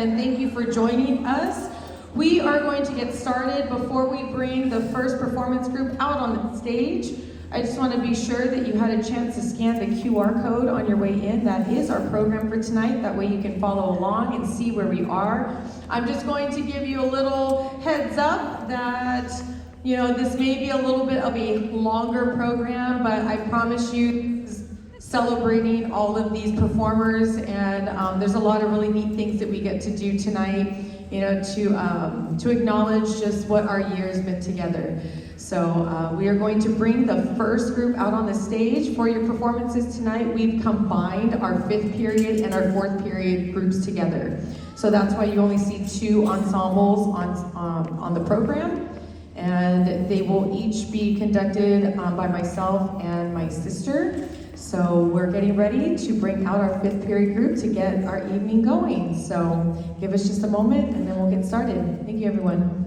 and thank you for joining us. We are going to get started. Before we bring the first performance group out on the stage, I just want to be sure that you had a chance to scan the QR code on your way in. That is our program for tonight. That way you can follow along and see where we are. I'm just going to give you a little heads up that, you know, this may be a little bit of a longer program, but I promise you, celebrating all of these performers, and there's a lot of really neat things that we get to do tonight, you know, to acknowledge just what our years meant together. So we are going to bring the first group out on the stage for your performances tonight. We've combined our 5th period and our 4th period groups together. So that's why you only see 2 ensembles on the program. And they will each be conducted by myself and my sister. So we're getting ready to bring out our 5th period group to get our evening going. So give us just a moment and then we'll get started. Thank you, everyone.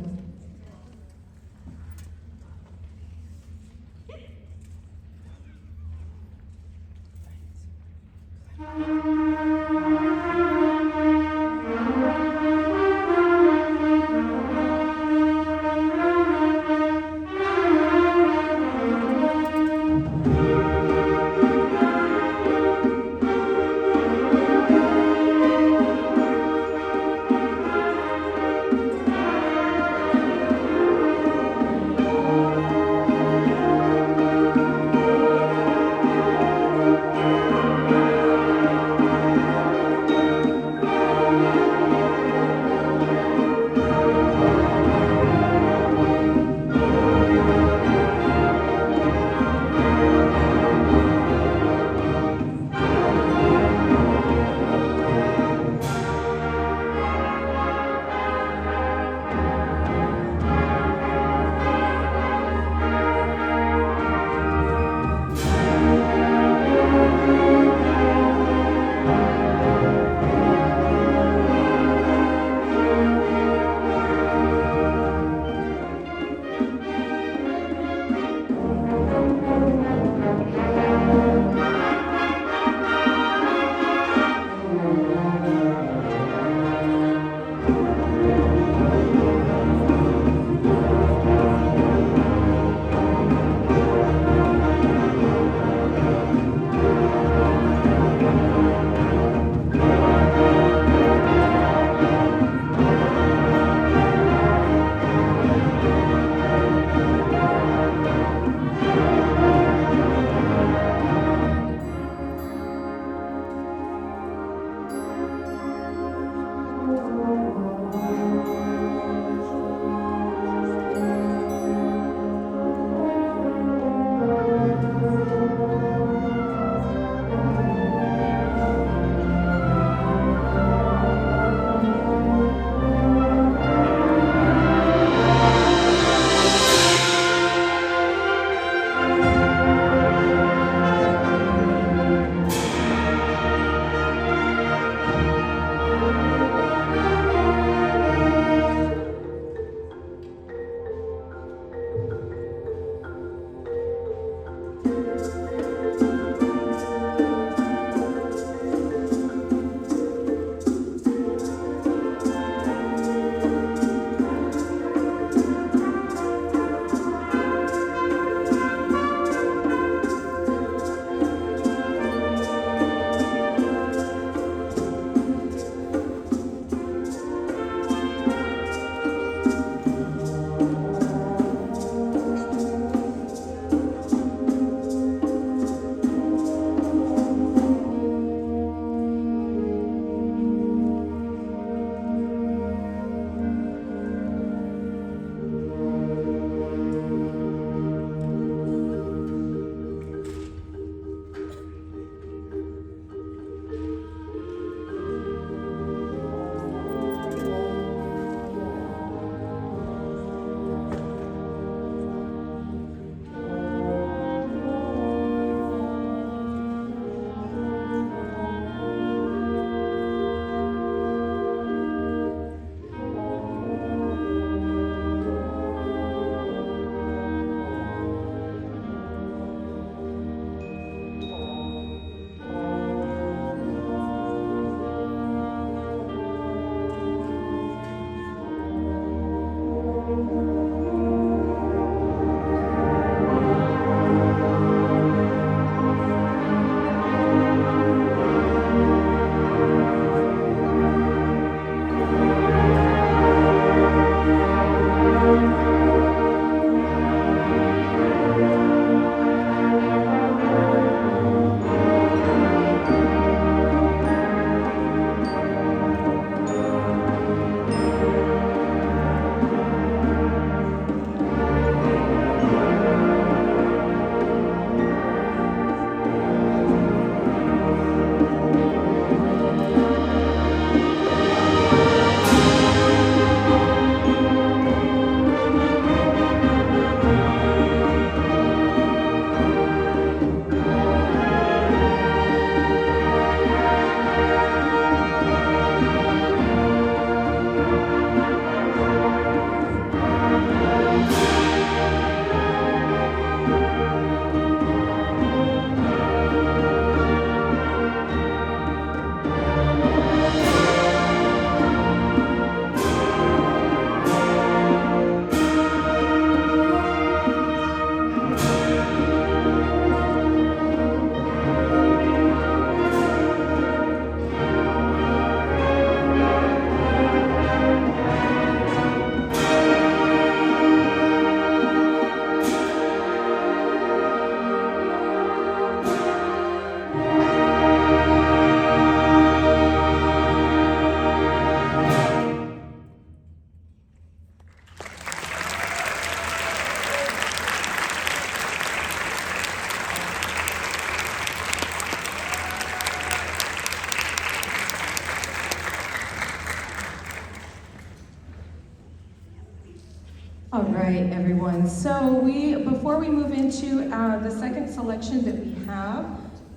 All right, everyone. So before we move into the second selection that we have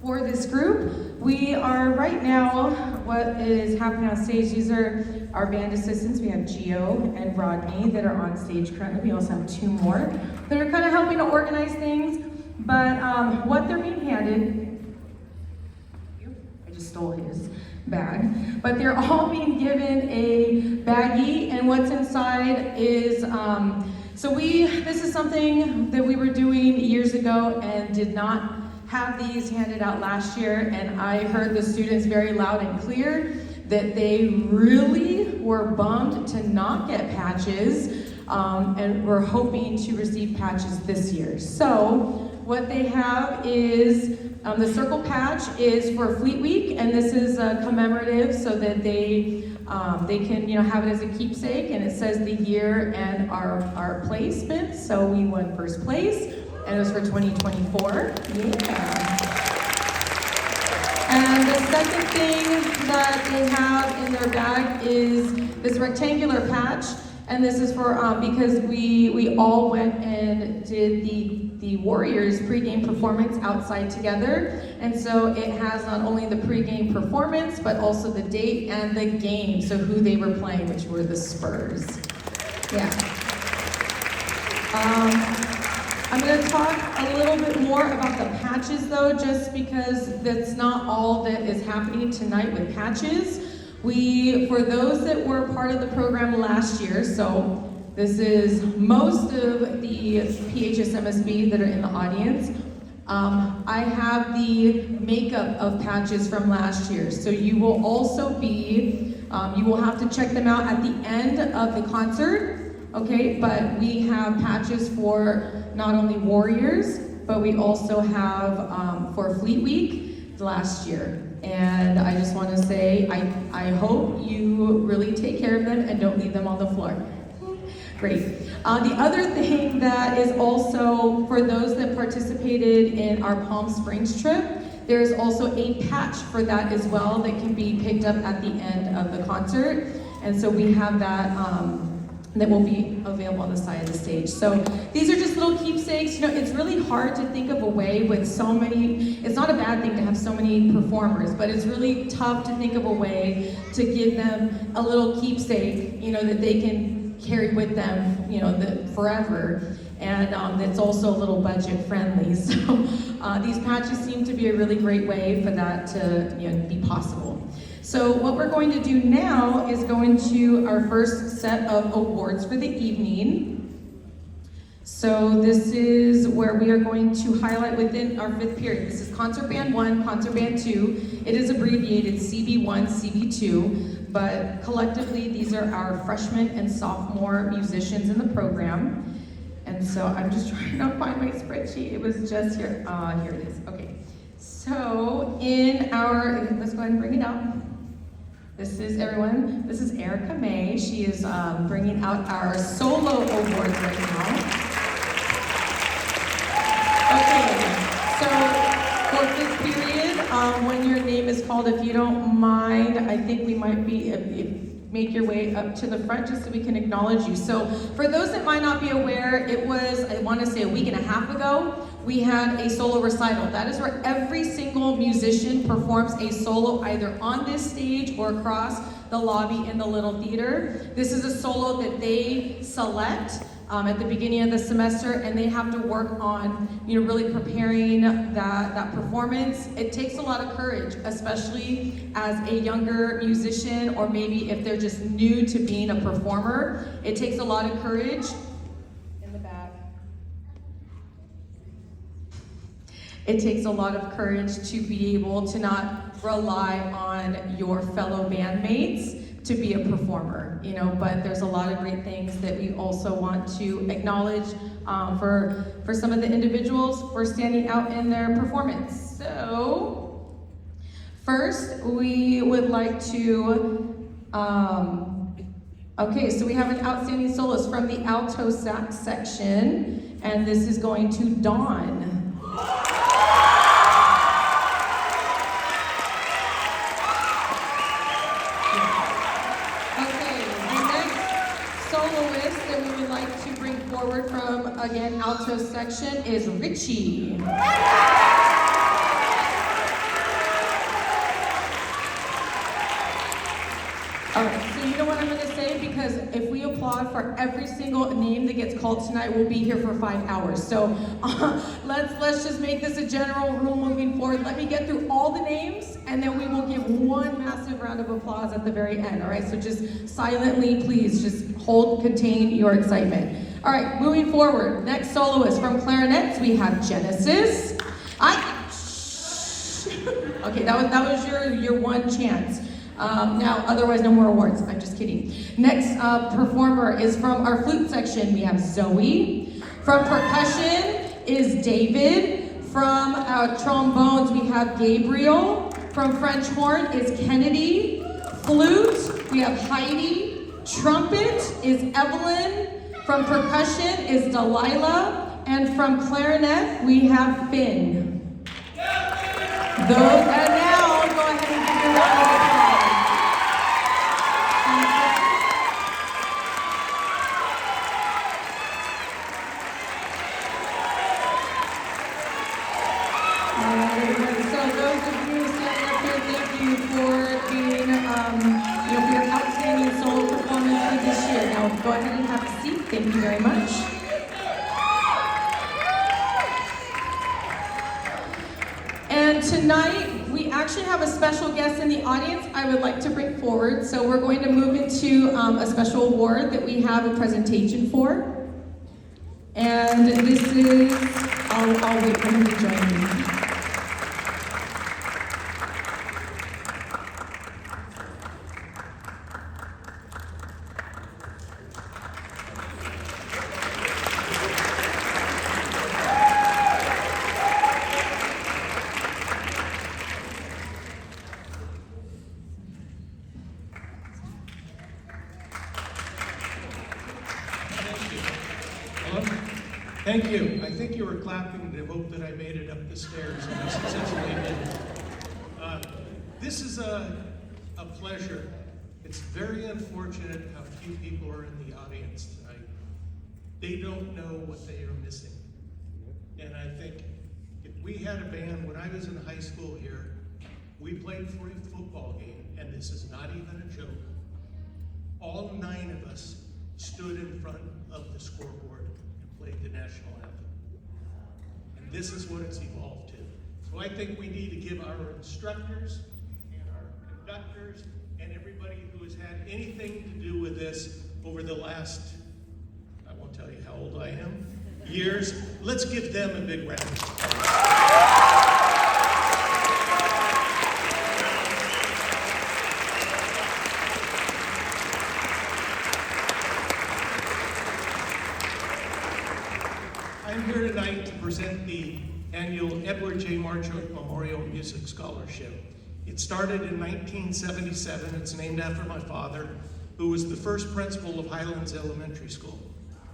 for this group, we are right now, what is happening on stage, these are our band assistants. We have Gio and Rodney that are on stage currently. We also have two more that are kind of helping to organize things. But what they're being handed, I just stole his bag, but they're all being given a baggie, and what's inside is, this is something that we were doing years ago and did not have these handed out last year, and I heard the students very loud and clear that they really were bummed to not get patches, and we're hoping to receive patches this year. So what they have is the circle patch is for Fleet Week, and this is commemorative so that they can have it as a keepsake, and it says the year and our placement. So we won first place, and it was for 2024. Yeah. And the second thing that they have in their bag is this rectangular patch, and this is for because we all went and did the Warriors pregame performance outside together, and so it has not only the pregame performance but also the date and the game, so who they were playing, which were the Spurs. Yeah. I'm going to talk a little bit more about the patches though, just because that's not all that is happening tonight with patches. For those that were part of the program last year, so this is most of the PHSMSB that are in the audience. I have the makeup of patches from last year, so you will also be, you will have to check them out at the end of the concert, okay? But we have patches for not only Warriors, but we also have for Fleet Week last year. And I just want to say, I hope you really take care of them and don't leave them on the floor. Great. The other thing that is also for those that participated in our Palm Springs trip, there's also a patch for that as well that can be picked up at the end of the concert. And so we have that that will be available on the side of the stage. So these are just little keepsakes. It's really hard to think of a way with so many, it's not a bad thing to have so many performers, but it's really tough to think of a way to give them a little keepsake, that they can carry with them, forever. And it's also a little budget friendly. So these patches seem to be a really great way for that to be possible. So what we're going to do now is go into our first set of awards for the evening. So this is where we are going to highlight within our fifth period. This is Concert Band 1, Concert Band 2. It is abbreviated CB1, CB2, but collectively these are our freshman and sophomore musicians in the program. And so I'm just trying to find my spreadsheet. It was just here. Here it is. Okay. So let's go ahead and bring it up. This is everyone. This is Erica May. She is bringing out our solo awards right now. Okay, so for fifth period, when your name is called, if you don't mind, I think we might make your way up to the front just so we can acknowledge you. So for those that might not be aware, it was, I want to say, a week and a half ago, we had a solo recital. That is where every single musician performs a solo either on this stage or across the lobby in the little theater. This is a solo that they select at the beginning of the semester, and they have to work on really preparing that performance. It takes a lot of courage, especially as a younger musician, or maybe if they're just new to being a performer. It takes a lot of courage. In the back. It takes a lot of courage to be able to not rely on your fellow bandmates to be a performer, but there's a lot of great things that we also want to acknowledge for some of the individuals for standing out in their performance. So first we would like to, okay, so we have an outstanding soloist from the alto sax section, and this is going to Dawn. that we would like to bring forward from, again, alto section is Richie. All right, so you know what I'm going to say? Because if we applaud for every single name that gets called tonight, we'll be here for 5 hours. So let's just make this a general rule moving forward. Let me get through all the names, and then we will give one massive round of applause at the very end. All right, so just silently, please, just contain your excitement. All right, moving forward. Next soloist from clarinets, we have Genesis. Okay, that was your one chance. Now, otherwise, no more awards. I'm just kidding. Next performer is from our flute section. We have Zoe. From percussion is David. From trombones, we have Gabriel. From French horn is Kennedy. Flute, we have Heidi. Trumpet is Evelyn. From percussion is Delilah. And from clarinet, we have Finn. And now, go ahead and give your round of applause. Go ahead and have a seat. Thank you very much. And tonight, we actually have a special guest in the audience I would like to bring forward. So we're going to move into a special award that we have a presentation for. And this is, I'll wait for him to join me. Thank you. I think you were clapping to hope that I made it up the stairs, and I successfully did. This is a pleasure. It's very unfortunate how few people are in the audience tonight. They don't know what they are missing. And I think if we had a band, when I was in high school here, we played for a football game, and this is not even a joke. All 9 of us stood in front of the scoreboard and played the national anthem. And this is what it's evolved to. So I think we need to give our instructors and our conductors and everybody who has had anything to do with this over the last, I won't tell you how old I am, years. Let's give them a big round. I'm here tonight to present the annual Edward J. Marchoke Memorial Music Scholarship. It started in 1977. It's named after my father, who was the first principal of Highlands Elementary School,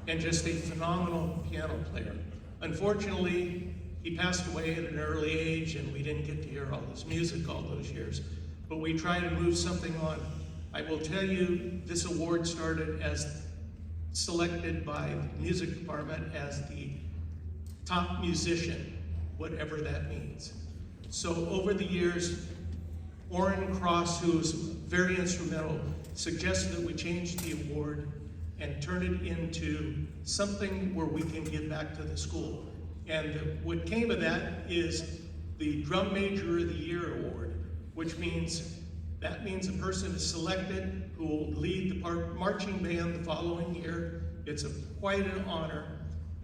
and just a phenomenal piano player. Unfortunately, he passed away at an early age, and we didn't get to hear all his music all those years, but we tried to move something on. I will tell you, this award started as selected by the music department as the top musician, whatever that means. So over the years, Orrin Cross, who was very instrumental, suggested that we change the award and turn it into something where we can give back to the school. And what came of that is the Drum Major of the Year award, which means a person is selected who will lead the marching band the following year. It's quite an honor.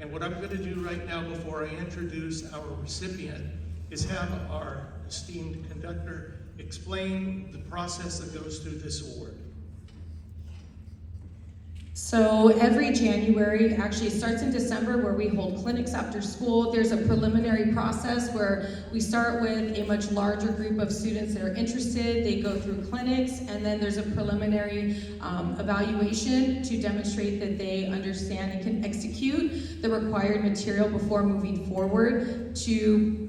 And what I'm going to do right now before I introduce our recipient is have our esteemed conductor explain the process that goes through this award. So every January, actually it starts in December, where we hold clinics after school. There's a preliminary process where we start with a much larger group of students that are interested. They go through clinics, and then there's a preliminary evaluation to demonstrate that they understand and can execute the required material before moving forward to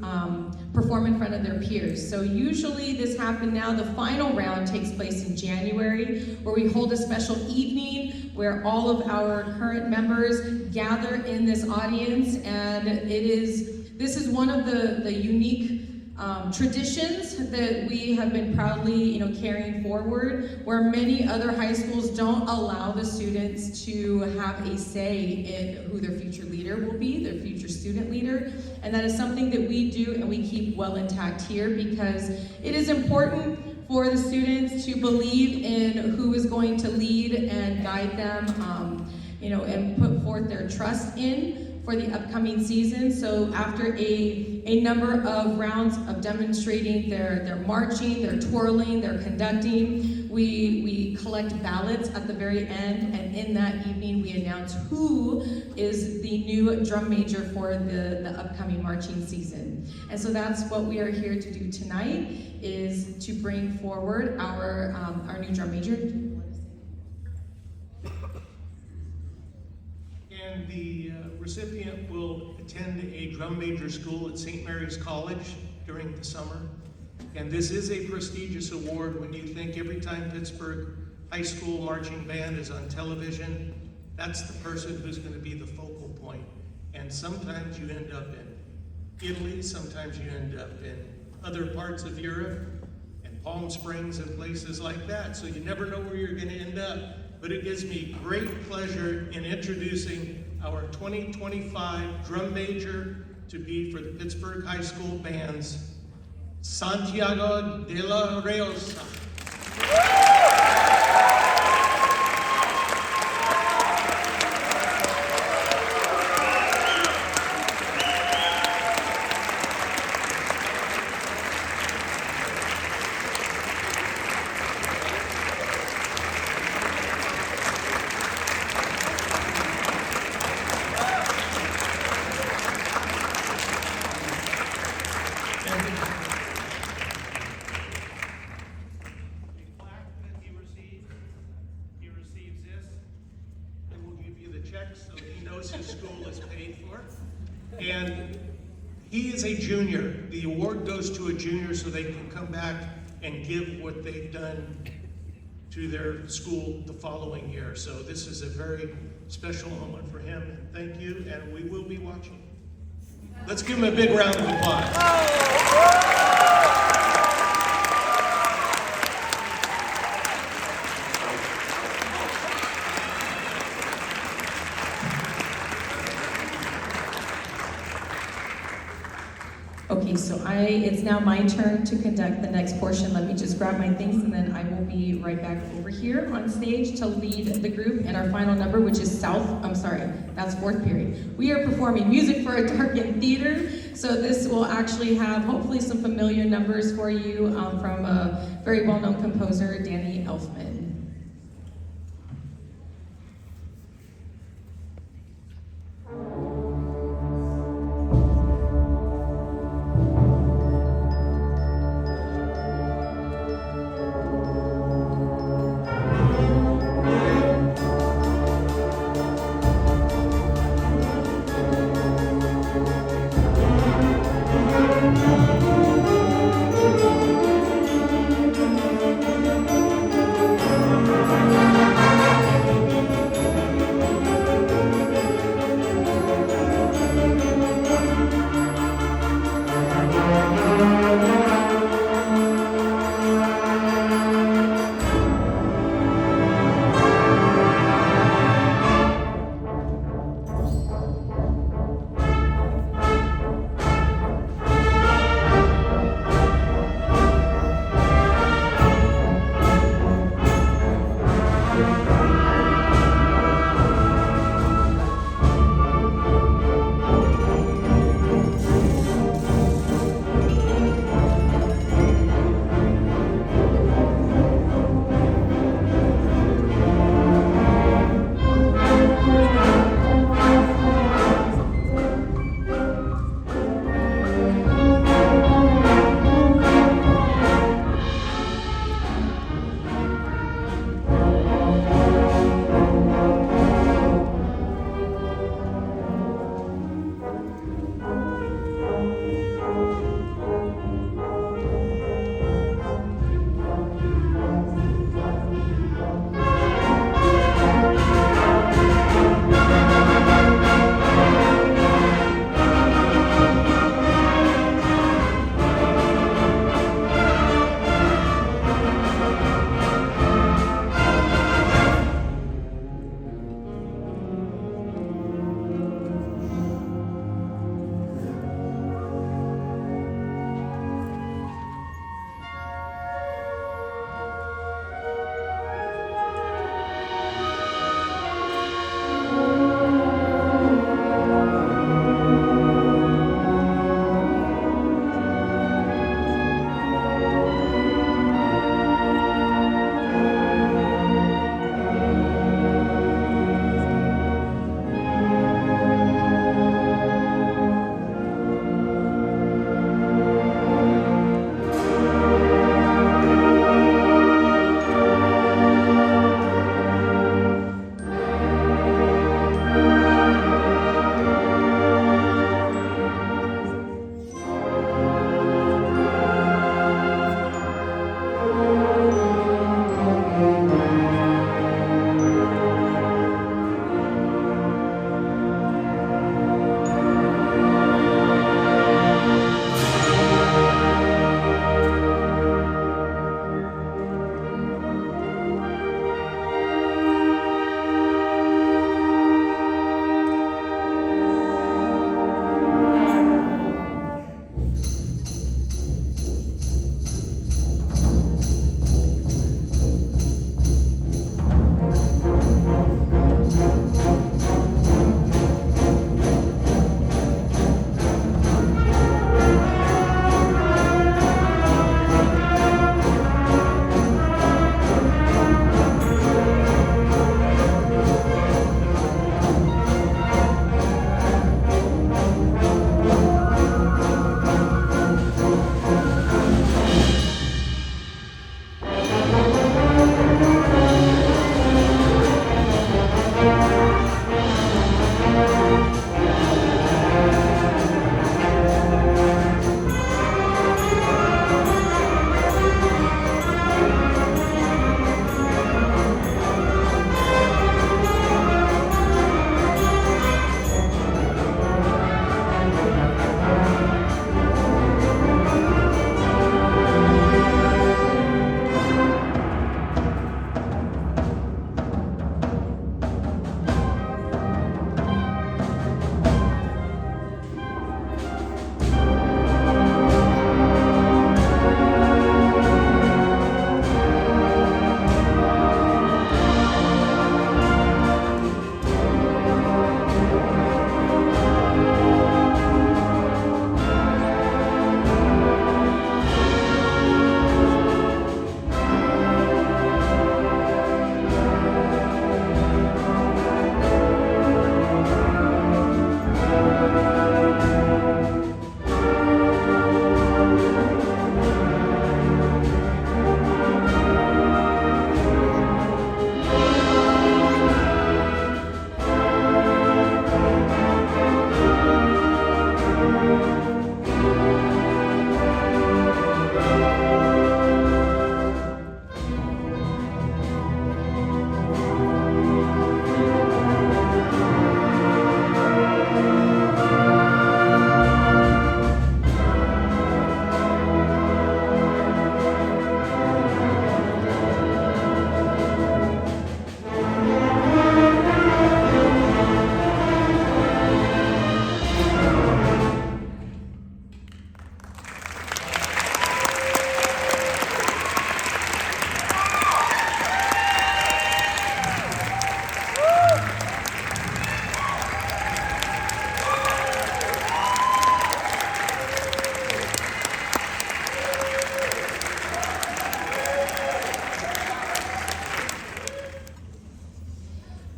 perform in front of their peers. So usually this happens now, the final round takes place in January, where we hold a special evening where all of our current members gather in this audience, and this is one of the unique traditions that we have been proudly, carrying forward, where many other high schools don't allow the students to have a say in who their future leader will be, their future student leader. And that is something that we do and we keep well intact here, because it is important for the students to believe in who is going to lead and guide them, and put forth their trust in for the upcoming season. So after a number of rounds of demonstrating their marching, their twirling, their conducting, we collect ballots at the very end, and in that evening we announce who is the new drum major for the upcoming marching season. And so that's what we are here to do tonight, is to bring forward our new drum major. And the recipient will attend a drum major school at St. Mary's College during the summer. And this is a prestigious award when you think every time Pittsburgh High School Marching Band is on television, that's the person who's going to be the focal point. And sometimes you end up in Italy, sometimes you end up in other parts of Europe, and Palm Springs and places like that. So you never know where you're going to end up. But it gives me great pleasure in introducing our 2025 drum major to be for the Pittsburgh High School Bands, Santiago de la Riosa. So he knows his school is paid for. And he is a junior. The award goes to a junior so they can come back and give what they've done to their school the following year. So this is a very special moment for him, and thank you, and we will be watching. Let's give him a big round of applause. Okay, so it's now my turn to conduct the next portion. Let me just grab my things, and then I will be right back over here on stage to lead the group in our final number, which is that's fourth period. We are performing Music for a Darkened Theater, so this will actually have hopefully some familiar numbers for you from a very well-known composer, Danny Elfman.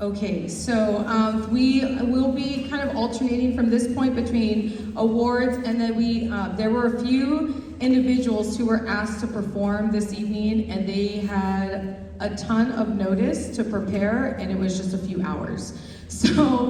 Okay, so we will be kind of alternating from this point between awards, and then there were a few individuals who were asked to perform this evening, and they had a ton of notice to prepare, and it was just a few hours. So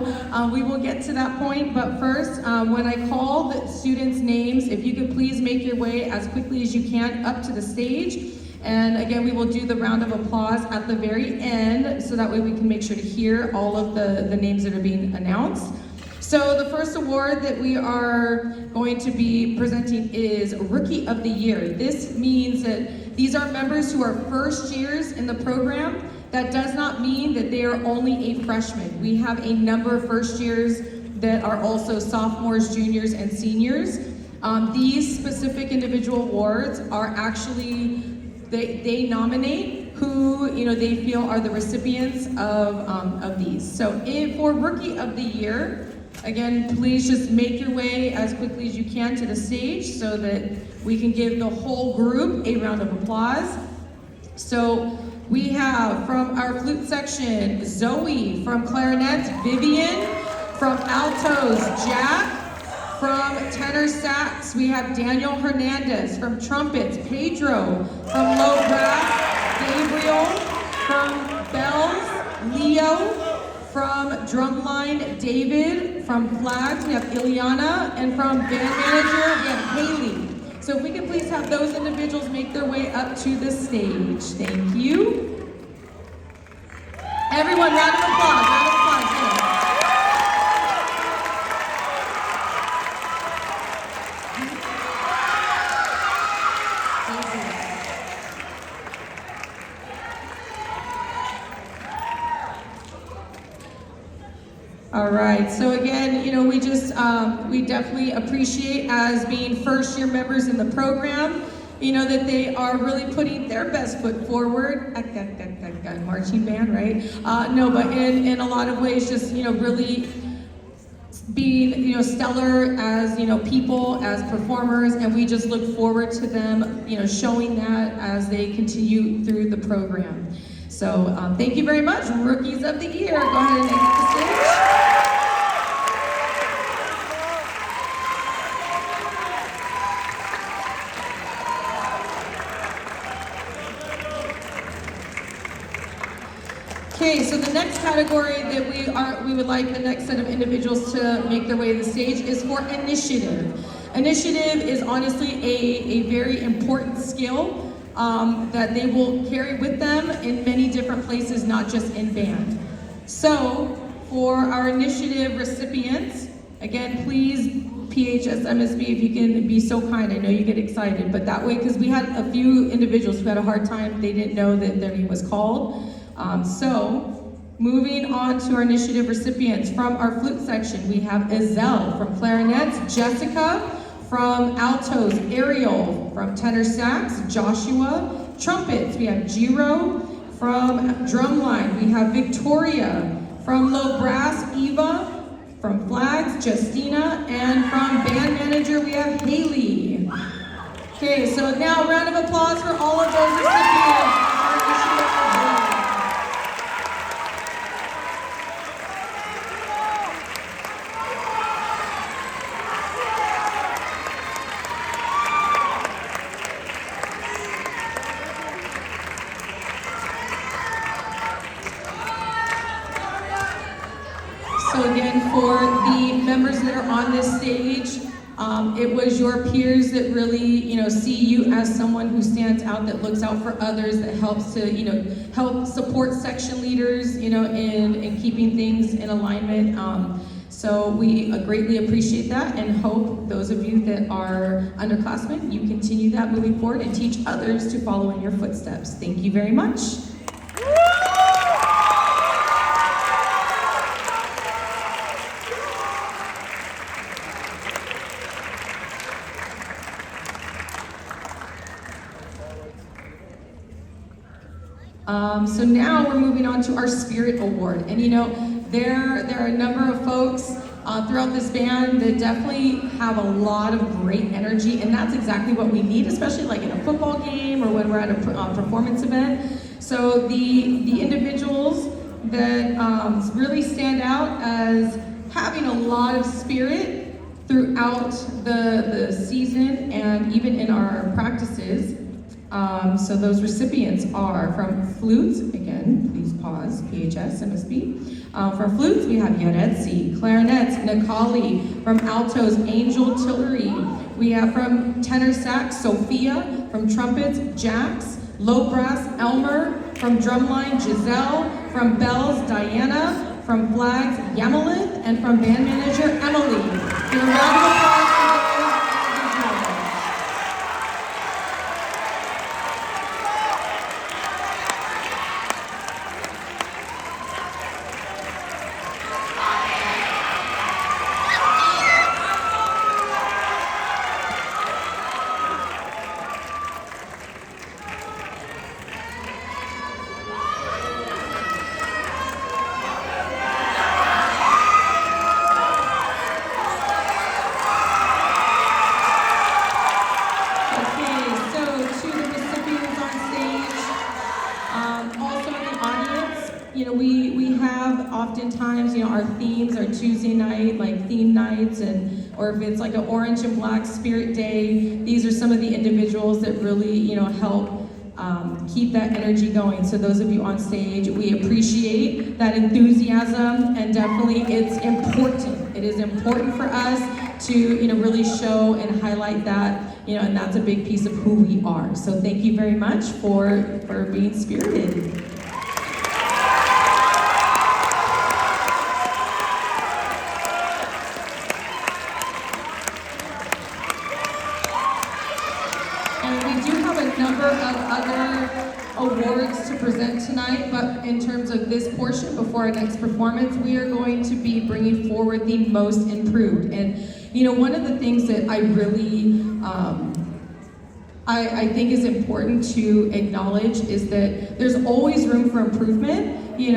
we will get to that point, but first, when I call the students' names, if you could please make your way as quickly as you can up to the stage. And again, we will do the round of applause at the very end, so that way we can make sure to hear all of the names that are being announced. So the first award that we are going to be presenting is Rookie of the Year. This means that these are members who are first years in the program. That does not mean that they are only a freshman. We have a number of first years that are also sophomores, juniors, and seniors. These specific individual awards are actually, they nominate who they feel are the recipients of these. So for Rookie of the Year, again, please just make your way as quickly as you can to the stage so that we can give the whole group a round of applause. So we have from our flute section, Zoe; from clarinets, Vivian; from altos, Jack; from tenor sax, we have Daniel Fernandez; from trumpets, Pedro; from low brass, Gabriel; from bells, Leo; from drumline, David; from flags, we have Ileana; and from band manager, we have Haley. So if we could please have those individuals make their way up to the stage. Thank you. Everyone, round of applause, round of applause. Yeah. All right, so again, we definitely appreciate, as being first year members in the program, that they are really putting their best foot forward. Marching band, right? No, but in a lot of ways, just, really being, stellar as, people, as performers, and we just look forward to them, showing that as they continue through the program. So thank you very much. Rookies of the Year, go ahead and exit the stage. Okay, so the next category that we would like the next set of individuals to make their way to the stage is for initiative. Initiative is honestly a very important skill that they will carry with them in many different places, not just in band. So for our initiative recipients, again, please, PHS, MSB, if you can be so kind. I know you get excited, but that way, because we had a few individuals who had a hard time, they didn't know that their name was called. So moving on to our initiative recipients, from our flute section, we have Ezell; from clarinets, Jessica; from altos, Ariel; from tenor sax, Joshua; trumpets, we have Jiro; from drumline, we have Victoria; from low brass, Eva; from flags, Justina; and from band manager, we have Haley. Okay, so now a round of applause for all of those recipients. So again, for the members that are on this stage, it was your peers that really, see you as someone who stands out, that looks out for others, that helps to, help support section leaders, in keeping things in alignment. So we greatly appreciate that, and hope those of you that are underclassmen, you continue that moving forward and teach others to follow in your footsteps. Thank you very much. So now we're moving on to our Spirit Award. And there are a number of folks throughout this band that definitely have a lot of great energy, and that's exactly what we need, especially like in a football game or when we're at a performance event. So the individuals that really stand out as having a lot of spirit throughout the season and even in our practices. So those recipients are from flutes, again, please pause, PHS, MSB. From flutes, we have Yaretsi, clarinets, Nikali, from altos, Angel Tillery. We have from tenor sax, Sophia, from trumpets, Jax, low brass, Elmer, from drumline, Giselle, from bells, Diana, from flags, Yamalith, and from band manager, Emily. Give a round of applause for those individuals. Our themes are Tuesday night, like theme nights, or if it's like an orange and black spirit day, these are some of the individuals that really, help keep that energy going. So those of you on stage, we appreciate that enthusiasm, and definitely it's important. It is important for us to, really show and highlight that, and that's a big piece of who we are. So thank you very much for being spirited. Awards to present tonight, but in terms of this portion before our next performance, we are going to be bringing forward the most improved. And one of the things that I really I think is important to acknowledge is that there's always room for improvement, in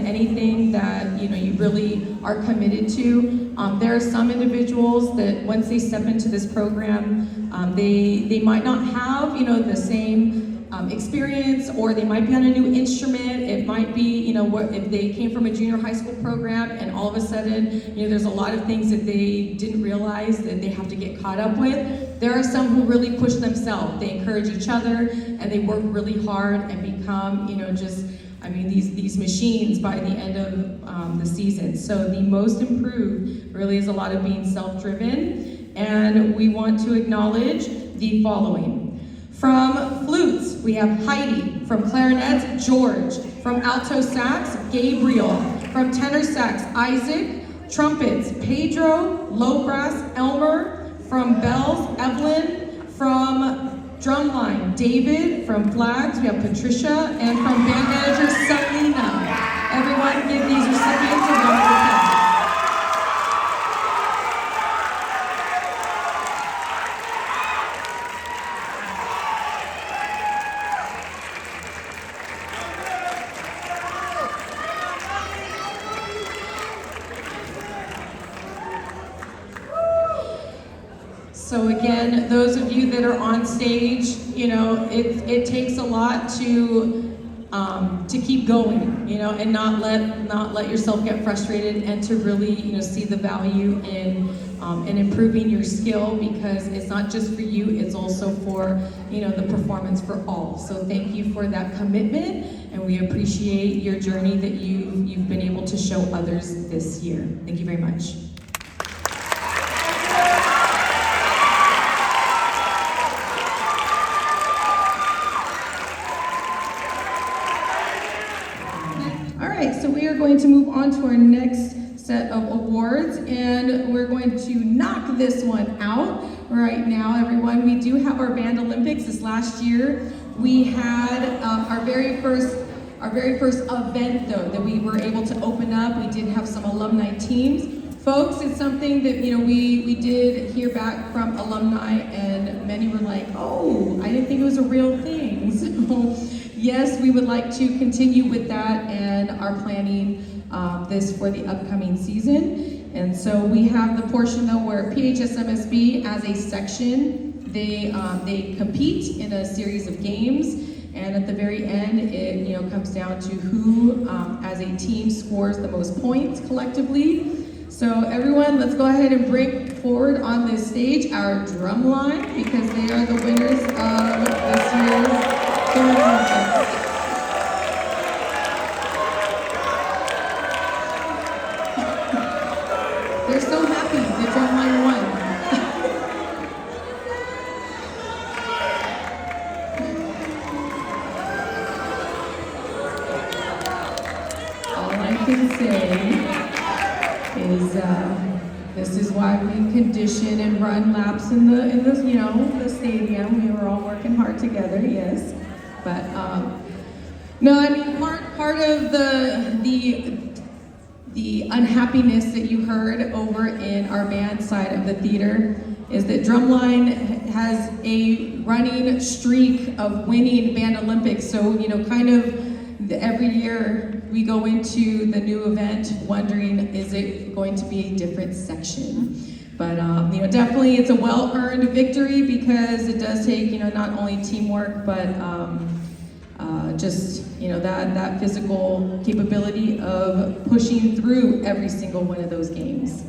anything that you really are committed to. There are some individuals that once they step into this program, they might not have the same experience, or they might be on a new instrument. It might be, if they came from a junior high school program and all of a sudden, there's a lot of things that they didn't realize that they have to get caught up with. There are some who really push themselves. They encourage each other and they work really hard and become, these machines by the end of the season. So the most improved really is a lot of being self-driven, and we want to acknowledge the following. From flutes, we have Heidi. From clarinets, George. From alto sax, Gabriel. From tenor sax, Isaac. Trumpets, Pedro. Low brass, Elmer. From bells, Evelyn. From drumline, David. From flags, we have Patricia. And from band manager, Selena. Everyone give these recipients a round of applause. So again, those of you that are on stage, it takes a lot to keep going, and not let yourself get frustrated, and to really, see the value in improving your skill, because it's not just for you, it's also for, the performance for all. So thank you for that commitment, and we appreciate your journey that you've been able to show others this year. Thank you very much. Going to move on to our next set of awards, and we're going to knock this one out right now, everyone. We do have our Band Olympics. This last year we had our very first event, though, that we were able to open up. We did have some alumni teams. Folks, it's something that we did hear back from alumni, and many were like, oh, I didn't think it was a real thing. So yes, we would like to continue with that and are planning this for the upcoming season. And so we have the portion, though, where PHSMSB as a section, they compete in a series of games. And at the very end, it comes down to who, as a team, scores the most points collectively. So everyone, let's go ahead and bring forward on this stage our drum line, because they are the winners of this year's Darkened Olympics. They're so happy the drum line won. All I can say is this is why we condition and run laps in the stadium. We were all working hard together, yes. But no, I mean part of the unhappiness that you heard over in our band side of the theater is that Drumline has a running streak of winning band Olympics. So, kind of every year we go into the new event wondering, is it going to be a different section? But, definitely it's a well-earned victory, because it does take, not only teamwork, but just that physical capability of pushing through every single one of those games.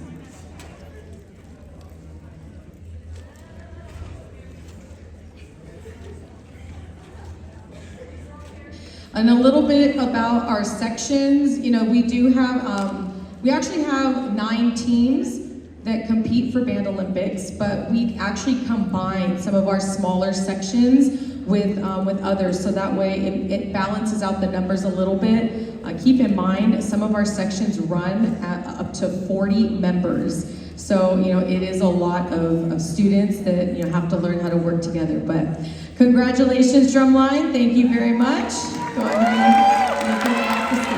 And a little bit about our sections. We do have, we actually have 9 teams that compete for Band Olympics, but we actually combine some of our smaller sections with others, so that way it balances out the numbers a little bit. Keep in mind, some of our sections run at up to 40 members. So, it is a lot of students that, have to learn how to work together. But congratulations, Drumline. Thank you very much. Go ahead and make your way off the stage.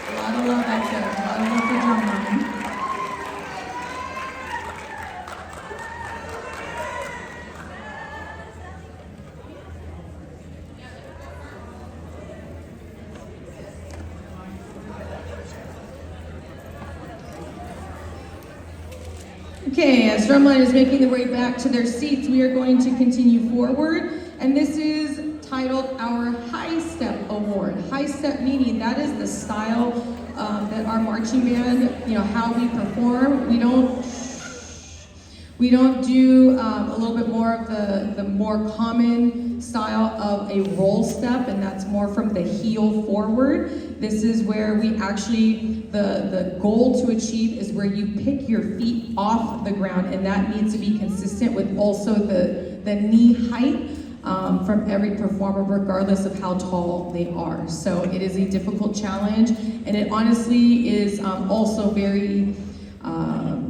A lot of love out there. A lot of love for Drumline. Okay, as Drumline is making their way back to their seats, we are going to continue forward, and this is titled our High Step Award. High Step meaning that is the style that our marching band, how we perform. We don't do a little bit more of the more common style of a roll step, and that's more from the heel forward. This is where we actually, the goal to achieve is where you pick your feet off the ground, and that needs to be consistent with also the knee height from every performer, regardless of how tall they are. So it is a difficult challenge, and it honestly is also very,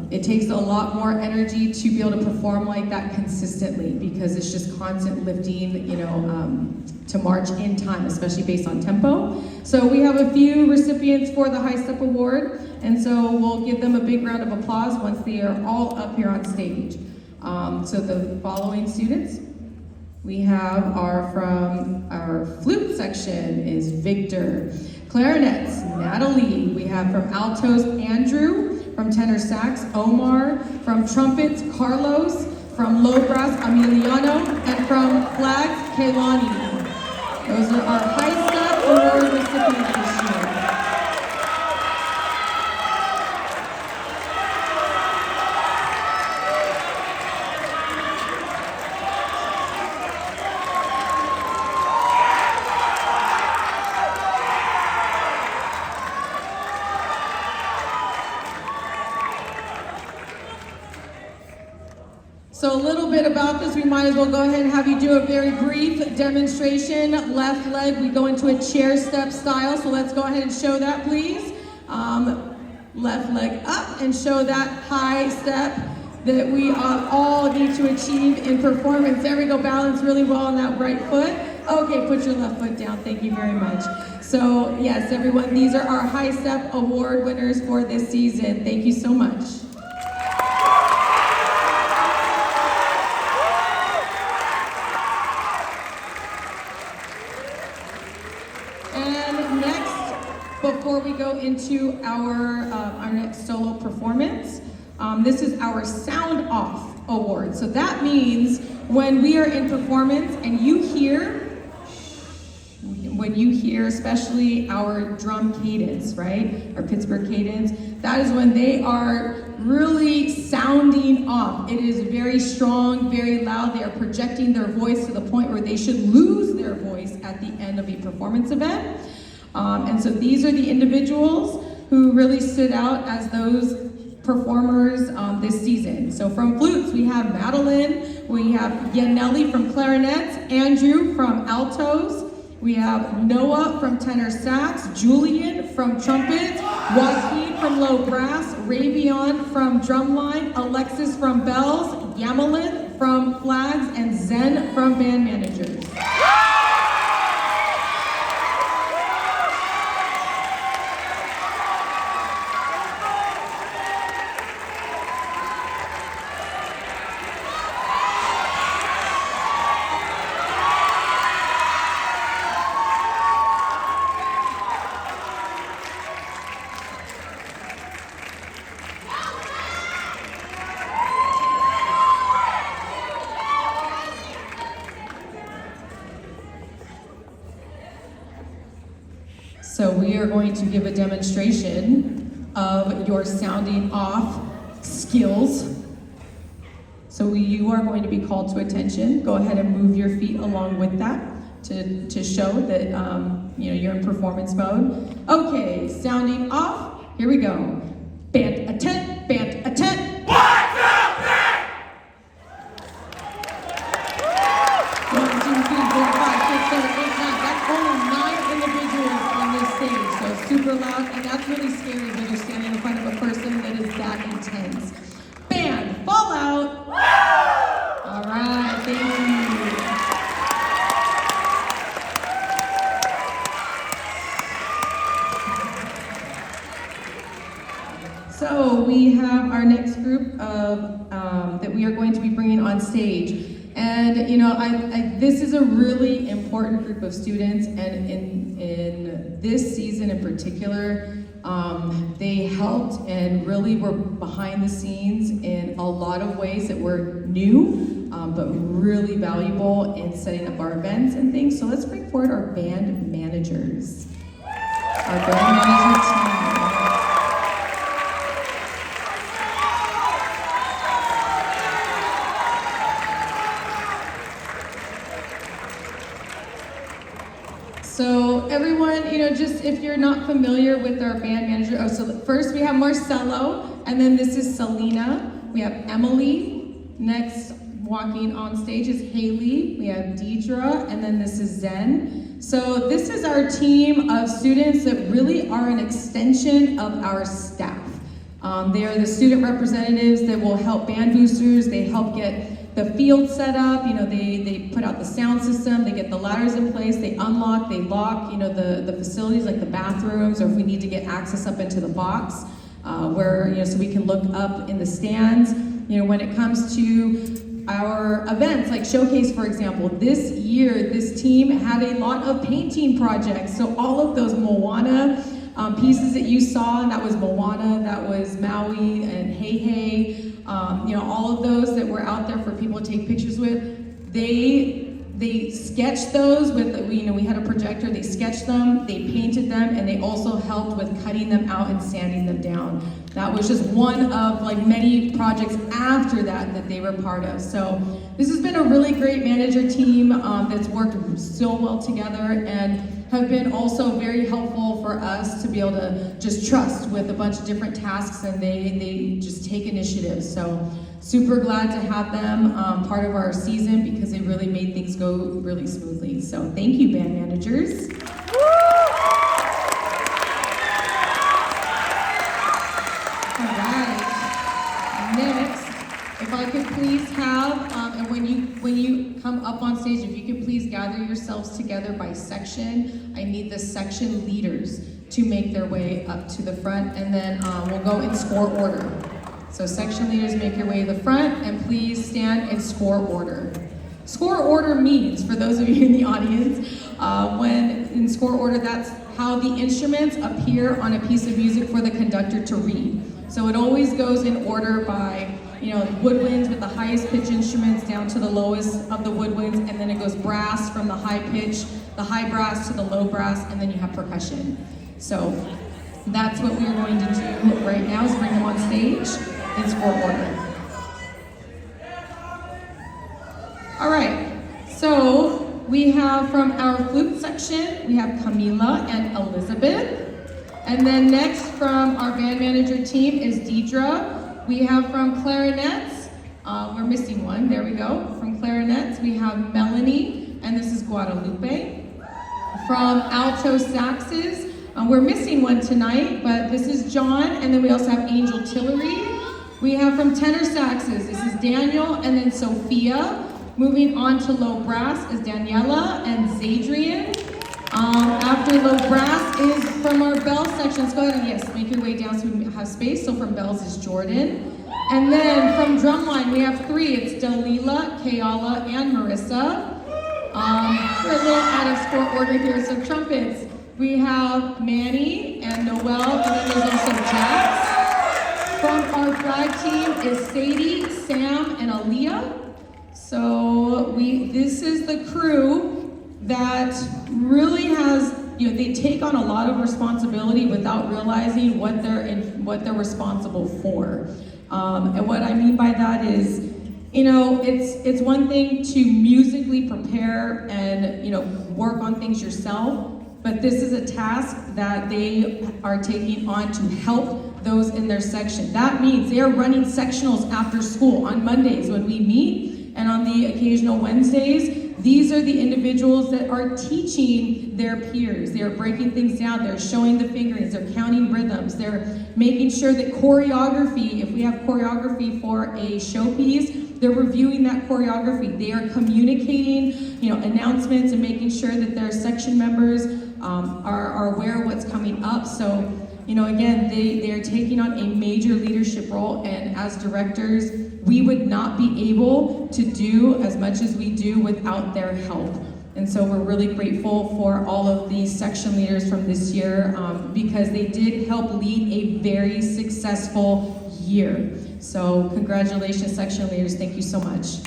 it takes a lot more energy to be able to perform like that consistently, because it's just constant lifting, to march in time, especially based on tempo. So we have a few recipients for the High Step Award, and so we'll give them a big round of applause once they are all up here on stage. So the following students we have are from our flute section is Victor. Clarinets, Natalie. We have from altos, Andrew. From tenor sax, Omar. From trumpets, Carlos. From low brass, Emiliano. And from flags, Kaylani. Those are our High Step Award recipients this year. So a little bit about this, we might as well go ahead and have you do a very brief demonstration. Left leg, we go into a chair step style, so let's go ahead and show that, please. Left leg up and show that high step that we all need to achieve in performance. There we go, balance really well on that right foot. Okay, put your left foot down, thank you very much. So yes, everyone, these are our High Step Award winners for this season. Thank you so much. Before we go into our next solo performance, this is our sound off. Awards. So that means when we are in performance and you hear, especially our drum cadence, right? Our Pittsburgh cadence, that is when they are really sounding off. It is very strong, very loud. They are projecting their voice to the point where they should lose their voice at the end of a performance event. And so these are the individuals who really stood out as those performers this season. So from flutes, we have Madeline, we have Yaneli from clarinets, Andrew from altos, we have Noah from tenor sax, Julian from trumpets, Joaquin from low brass, Ravion from drumline, Alexis from bells, Yamalith from flags, and Zen from band managers. So we are going to give a demonstration of your sounding off skills. So you are going to be called to attention. Go ahead and move your feet along with that to show that you're in performance mode. Okay, sounding off. Here we go. Band attend, band attend. 1, 2, 3. 1, 2, 3, 4, 5, 6, 7, 8, 9. That's only 9 individuals on this stage, so super loud, and that's really scary when you're standing in front of a person that is that intense. Band, fall out. All right, thank you. So we have our next group of that we are going to be bringing on stage. And this is a really important group of students, and in this season in particular, they helped and really were behind the scenes in a lot of ways that were new, but really valuable in setting up our events and things. So let's bring forward our band managers. Our band manager team. So everyone, just if you're not familiar with our band manager, so first we have Marcelo, and then this is Selena. We have Emily. Next, walking on stage is Haley. We have Deidre, and then this is Zen. So this is our team of students that really are an extension of our staff. They are the student representatives that will help band boosters. They help get the field set up, they put out the sound system, they get the ladders in place, they unlock, they lock, the facilities like the bathrooms, or if we need to get access up into the box, where, so we can look up in the stands. When it comes to our events, like Showcase, for example, this year, this team had a lot of painting projects. So all of those Moana pieces that you saw, and that was Moana, that was Maui and Hey Hey, all of those that were out there for people to take pictures with, they sketched those with, we had a projector, they sketched them, they painted them, and they also helped with cutting them out and sanding them down. That was just one of many projects after that they were part of. So this has been a really great manager team that's worked so well together and have been also very helpful for us to be able to just trust with a bunch of different tasks, and they just take initiative. So super glad to have them part of our season because they really made things go really smoothly. So thank you, band managers. All right, next, if I could please have, and when you come up on stage, if you could please gather yourselves together by section. I need the section leaders to make their way up to the front, and then we'll go in score order. So section leaders, make your way to the front, and please stand in score order. Score order means, for those of you in the audience, when in score order, that's how the instruments appear on a piece of music for the conductor to read. So it always goes in order by woodwinds with the highest pitch instruments down to the lowest of the woodwinds, and then it goes brass from the high pitch, the high brass to the low brass, and then you have percussion. So that's what we're going to do right now, is bring them on stage in score order. All right, so we have from our flute section, we have Camila and Elizabeth. And then next from our band manager team is Deidre. We have from clarinets, we're missing one, there we go. From clarinets, we have Melanie, and this is Guadalupe. From alto saxes, we're missing one tonight, but this is John, and then we also have Angel Tillery. We have from tenor saxes, this is Daniel, and then Sophia. Moving on to low brass is Daniela and Zadrian. After low brass is from our bell section. Let's go ahead and yes, make your way down so we have space. So from bells is Jordan. And then from drumline we have three. It's Dalila, Kayala, and Marissa. We're a little out of score order here. So trumpets, we have Manny and Noel, and then there's also Jax. From our flag team is Sadie, Sam, and Aaliyah. So this is the crew that really has, they take on a lot of responsibility without realizing what they're responsible for. And what I mean by that is, it's one thing to musically prepare and work on things yourself, but this is a task that they are taking on to help those in their section. That means they are running sectionals after school on Mondays when we meet. And on the occasional Wednesdays, these are the individuals that are teaching their peers. They are breaking things down, they're showing the fingerings, they're counting rhythms, they're making sure that choreography, if we have choreography for a showpiece, they're reviewing that choreography. They are communicating, announcements and making sure that their section members are aware of what's coming up. So, again, they are taking on a major leadership role, and as directors, we would not be able to do as much as we do without their help. And so we're really grateful for all of these section leaders from this year because they did help lead a very successful year. So congratulations, section leaders. Thank you so much.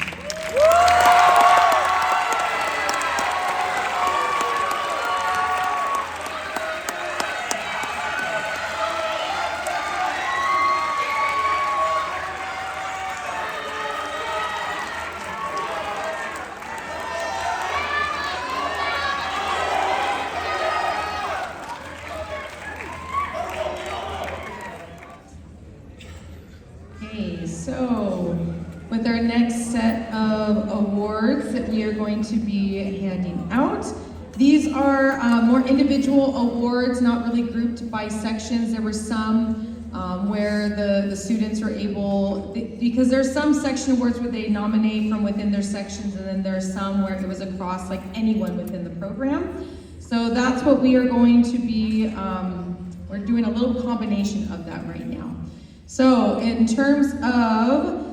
So, with our next set of awards that we are going to be handing out, these are more individual awards, not really grouped by sections. There were some where the students were able, because there's some section awards where they nominate from within their sections, and then there's some where it was across like anyone within the program. So that's what we are going to be, we're doing a little combination of that right now. So in terms of,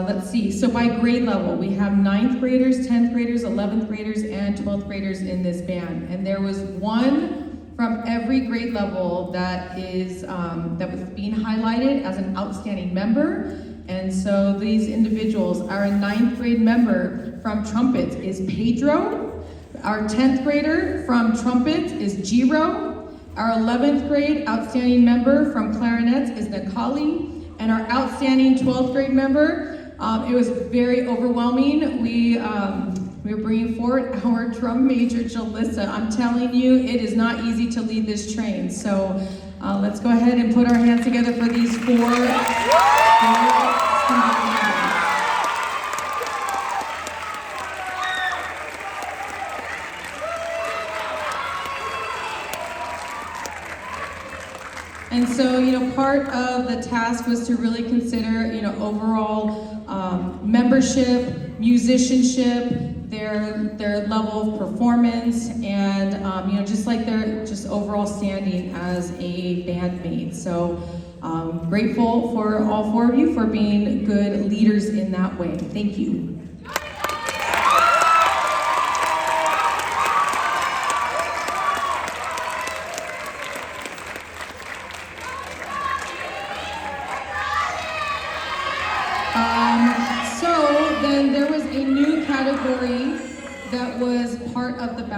let's see, so by grade level, we have 9th graders, 10th graders, 11th graders, and 12th graders in this band. And there was one from every grade level that that was being highlighted as an outstanding member. And so these individuals, our 9th grade member from trumpets is Pedro. Our 10th grader from trumpets is Jiro. Our 11th grade outstanding member from clarinets is Nakali, and our outstanding 12th grade member, it was very overwhelming. We're bringing forward our drum major, Jalissa. I'm telling you, it is not easy to lead this train. So let's go ahead and put our hands together for these four. And so, part of the task was to really consider, overall membership, musicianship, their level of performance, and just like their overall standing as a bandmate. So grateful for all four of you for being good leaders in that way. Thank you.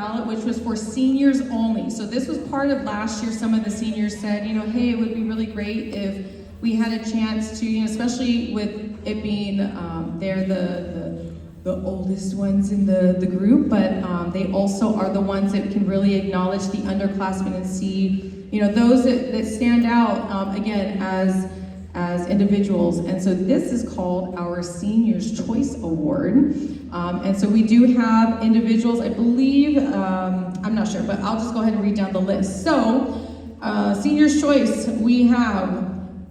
ballot, which was for seniors only. So this was part of last year. Some of the seniors said, hey, it would be really great if we had a chance to, especially with it being, they're the oldest ones in the group, but they also are the ones that can really acknowledge the underclassmen and see, those that stand out, again, as individuals. And so this is called our Seniors Choice Award. And so we do have individuals, I believe, I'm not sure, but I'll just go ahead and read down the list. So, Seniors Choice, we have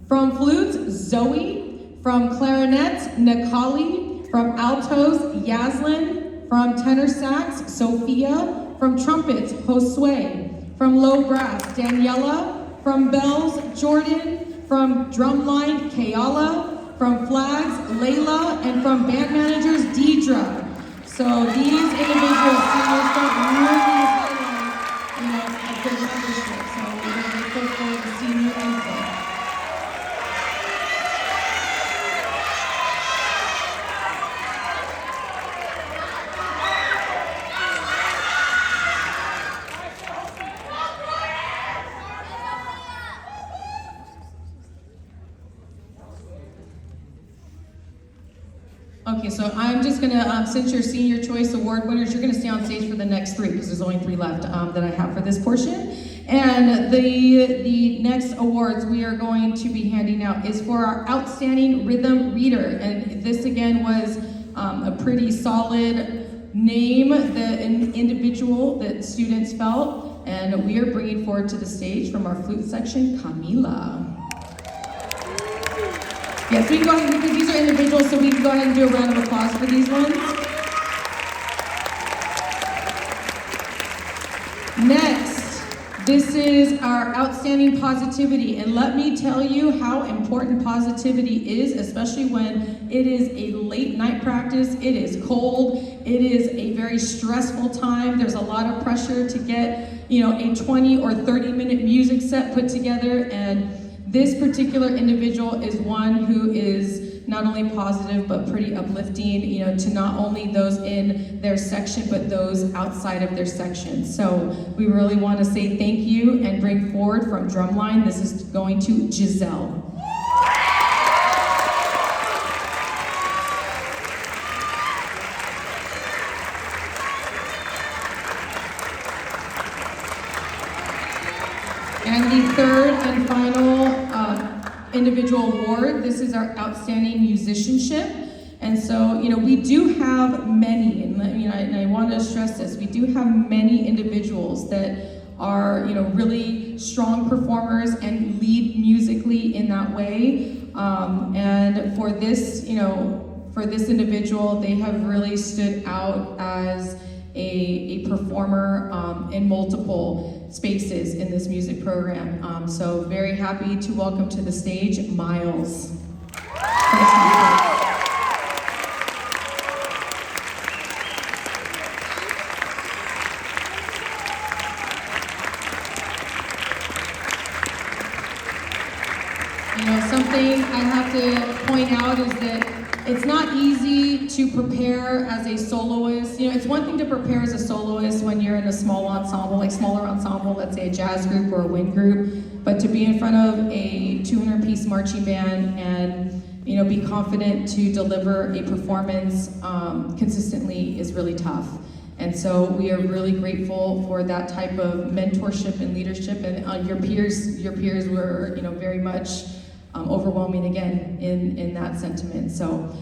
from flutes, Zoe, from clarinets, Nakali, from altos, Yaslin, from tenor sax, Sophia, from trumpets, Josue, from low brass, Daniela, from bells, Jordan, from drumline, Kayala, from flags, Layla, and from band managers, Deidre. So these individuals, seniors, don't really highlight, a good membership. So we're going to go for the senior input. Okay, so I'm just gonna, since you're Senior Choice Award winners, you're gonna stay on stage for the next 3, because there's only 3 left that I have for this portion. And the next awards we are going to be handing out is for our Outstanding Rhythm Reader. And this again was a pretty solid name, the individual that students felt. And we are bringing forward to the stage from our flute section, Camila. Yes, we can go ahead, because these are individuals, so we can go ahead and do a round of applause for these ones. Next, this is our Outstanding Positivity, and let me tell you how important positivity is, especially when it is a late night practice, it is cold, it is a very stressful time, there's a lot of pressure to get, a 20 or 30 minute music set put together, and this particular individual is one who is not only positive but pretty uplifting, to not only those in their section but those outside of their section. So we really want to say thank you and bring forward from drumline. This is going to Giselle. And the third and final individual award, this is our Outstanding Musicianship. And so, we do have many, and I want to stress this, we do have many individuals that are, really strong performers and lead musically in that way. And for this, for this individual, they have really stood out as a performer in multiple spaces in this music program. So very happy to welcome to the stage Miles. Something I have to point out is that it's not easy to prepare as a soloist. It's one thing to prepare as a soloist when you're in a small ensemble, like smaller ensemble, let's say a jazz group or a wind group, but to be in front of a 200-piece marching band and be confident to deliver a performance consistently is really tough. And so we are really grateful for that type of mentorship and leadership, and your peers were very much overwhelming again in that sentiment. So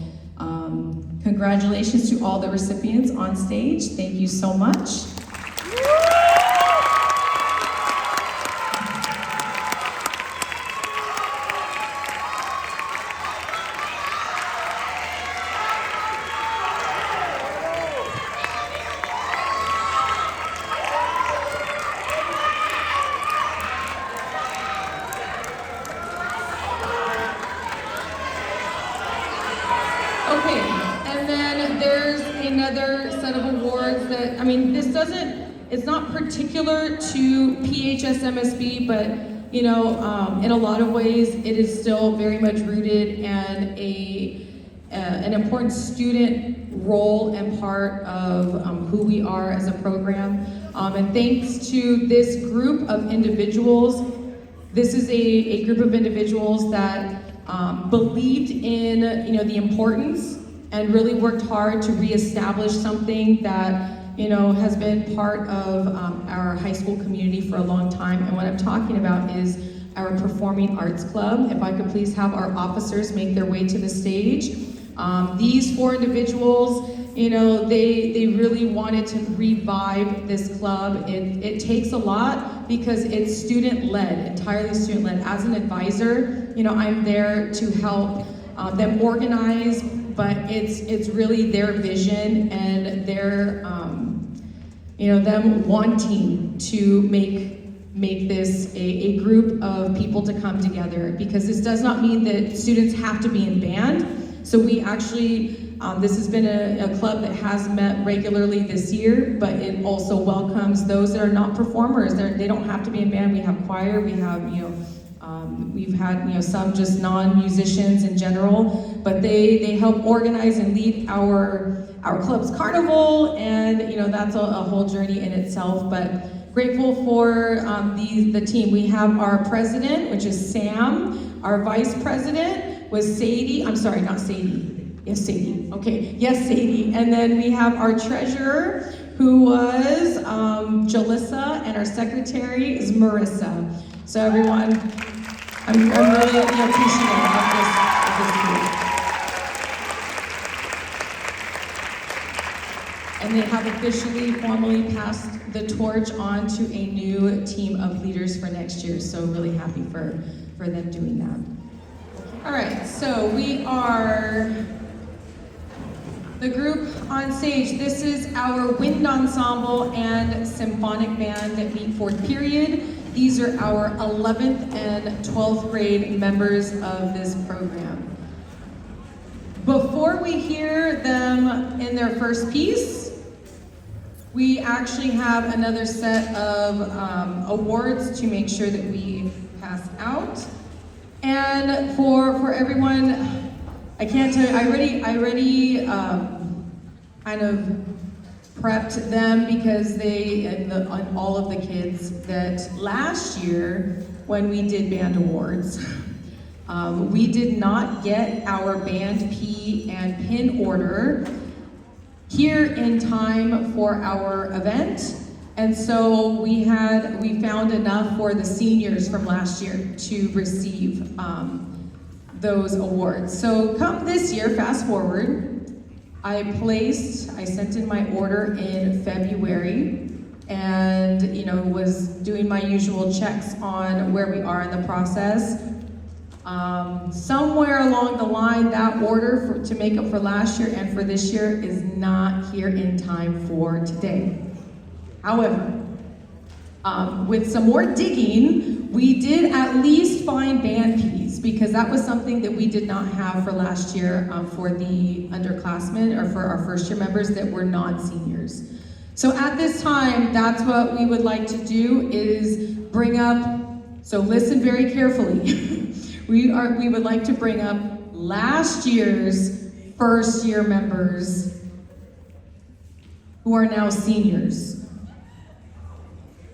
congratulations to all the recipients on stage. Thank you so much. Okay, and then there's another set of awards that, it's not particular to PHSMSB, but in a lot of ways it is still very much rooted and an important student role and part of who we are as a program. And thanks to this group of individuals, this is a group of individuals that believed in the importance and really worked hard to reestablish something that has been part of our high school community for a long time. And what I'm talking about is our Performing Arts Club. If I could please have our officers make their way to the stage. These 4 individuals, they really wanted to revive this club. It takes a lot because it's student-led, entirely student-led. As an advisor, I'm there to help them organize, but it's really their vision and their, them wanting to make this a group of people to come together, because this does not mean that students have to be in band. So we actually, this has been a club that has met regularly this year, but it also welcomes those that are not performers. They don't have to be in band. We have choir, we have, we've had, some just non-musicians in general, but they help organize and lead our club's carnival, and that's a whole journey in itself. But grateful for the team. We have our president, which is Sam. Our vice president was Sadie. I'm sorry, not Sadie. Yes, Sadie. Okay, yes, Sadie. And then we have our treasurer, who was Jalissa, and our secretary is Marissa. So everyone, I'm really appreciative of this group. And they have officially, formally passed the torch on to a new team of leaders for next year. So really happy for them doing that. All right, so we are the group on stage. This is our wind ensemble and symphonic band that meet 4th period. These are our 11th and 12th grade members of this program. Before we hear them in their first piece, we actually have another set of awards to make sure that we pass out. And for everyone, I can't tell you, I already kind of prepped them, because all of the kids that last year when we did band awards, we did not get our band P and pin order here in time for our event. And so we found enough for the seniors from last year to receive those awards. So come this year, fast forward, I sent in my order in February, and was doing my usual checks on where we are in the process. Somewhere along the line, that order to make up for last year and for this year is not here in time for today. However, with some more digging, we did at least find band Ps, because that was something that we did not have for last year for the underclassmen, or for our first year members that were non-seniors. So at this time, that's what we would like to do, is bring up, so listen very carefully. We would like to bring up last year's first year members who are now seniors.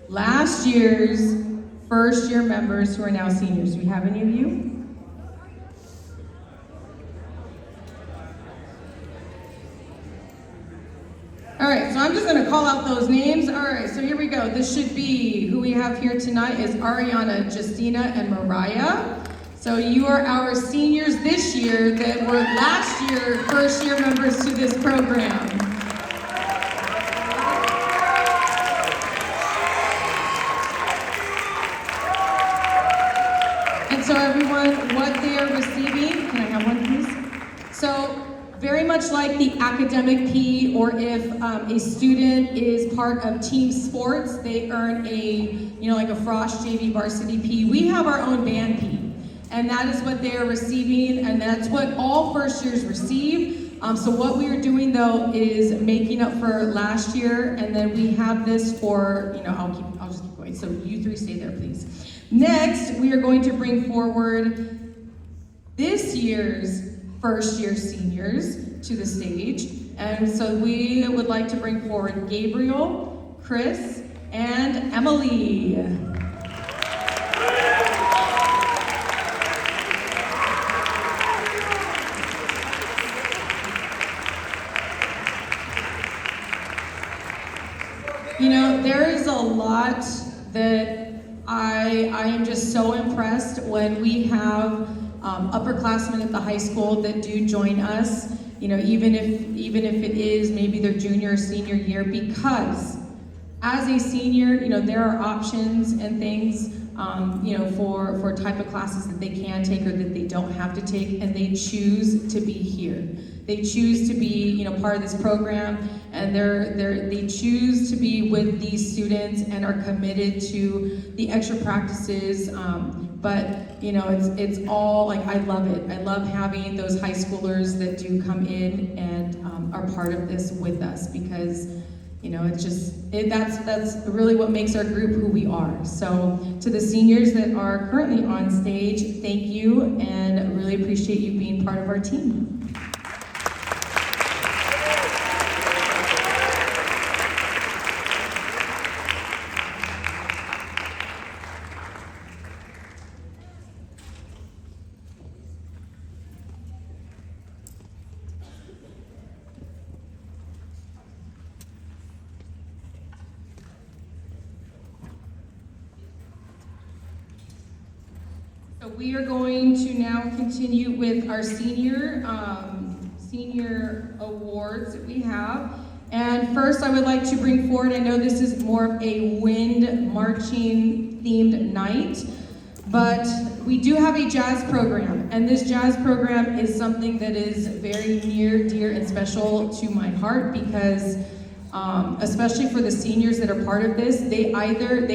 Last year's first year members who are now seniors. Do we have any of you? All right, so I'm just gonna call out those names. All right, so here we go. This should be, who we have here tonight is Ariana, Justina, and Mariah. So you are our seniors this year that were last year first year members to this program. And so everyone, what they are receiving, can I have one please? So very much like the academic P, or if a student is part of team sports, they earn like a Frosh JV varsity P. We have our own band P. And that is what they are receiving, and that's what all first years receive. So what we are doing though is making up for last year, and then we have this for, I'll just keep going. So you three stay there, please. Next, we are going to bring forward this year's first year seniors to the stage. And so we would like to bring forward Gabriel, Chris, and Emily. You know, there is a lot that I am just so impressed when we have upperclassmen at the high school that do join us. You know, even if it is maybe their junior or senior year, because as a senior, you know, there are options and things, you know, for type of classes that they can take or that they don't have to take, and they choose to be here. They choose to be, you know, part of this program, and they choose to be with these students and are committed to the extra practices. But you know, it's all like, I love it. I love having those high schoolers that do come in and are part of this with us, because you know, it's just, that's really what makes our group who we are. So to the seniors that are currently on stage, thank you, and really appreciate you being part of our team. So we are going to now continue with our senior awards that we have. And first I would like to bring forward, I know this is more of a wind marching themed night, but we do have a jazz program. And this jazz program is something that is very near, dear, and special to my heart, because especially for the seniors that are part of this, they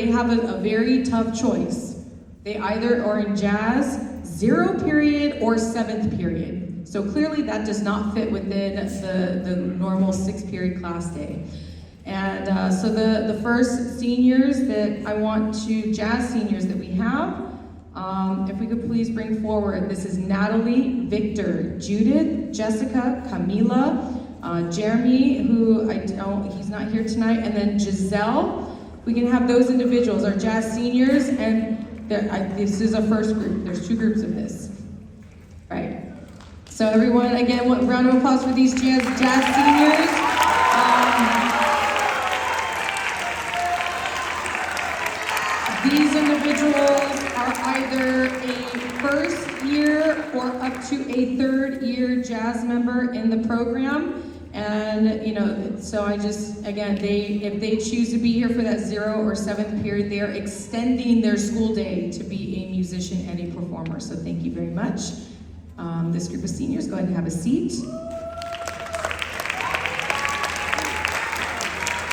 have a very tough choice. They either are in jazz, 0 period, or 7th period. So clearly that does not fit within the normal 6 period class day. And so the first seniors that I want to, jazz seniors that we have, if we could please bring forward, this is Natalie, Victor, Judith, Jessica, Camila, Jeremy, who he's not here tonight, and then Giselle. We can have those individuals, our jazz seniors, and this is a first group. There's 2 groups of this, right? So everyone, again, one round of applause for these jazz seniors. These individuals are either a first year or up to a 3rd year jazz member in the program. And you know, so I just, again, if they choose to be here for that 0 or 7th period, they are extending their school day to be a musician and a performer. So thank you very much. This group of seniors, go ahead and have a seat.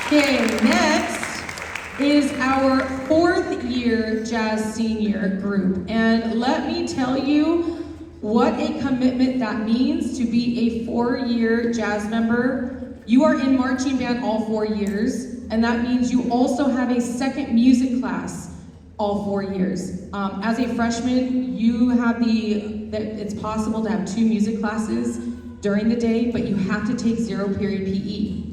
Okay, next is our 4th year jazz senior group. And let me tell you what a commitment that means to be a 4-year jazz member. You are in marching band all 4 years, and that means you also have a 2nd music class all 4 years. As a freshman, you have it's possible to have 2 music classes during the day, but you have to take 0 period PE.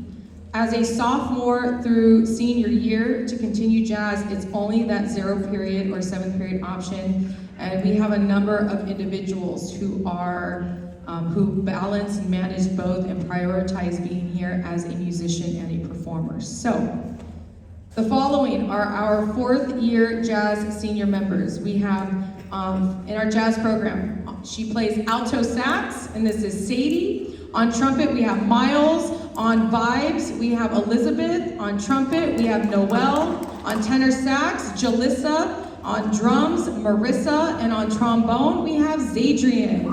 As a sophomore through senior year, to continue jazz, it's only that 0 period or 7th period option. And we have a number of individuals who are, who balance and manage both and prioritize being here as a musician and a performer. So, the following are our 4th year jazz senior members. We have, in our jazz program, she plays alto sax, and this is Sadie. On trumpet, we have Miles. On vibes, we have Elizabeth. On trumpet, we have Noelle. On tenor sax, Jalissa. On drums, Marissa. And on trombone, we have Zadrian.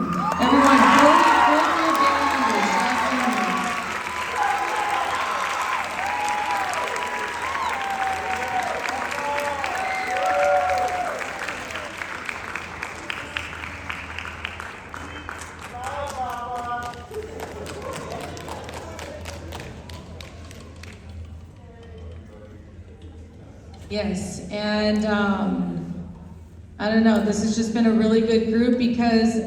Everyone, 4th year band members, jazz seniors. Yes, and I don't know, this has just been a really good group, because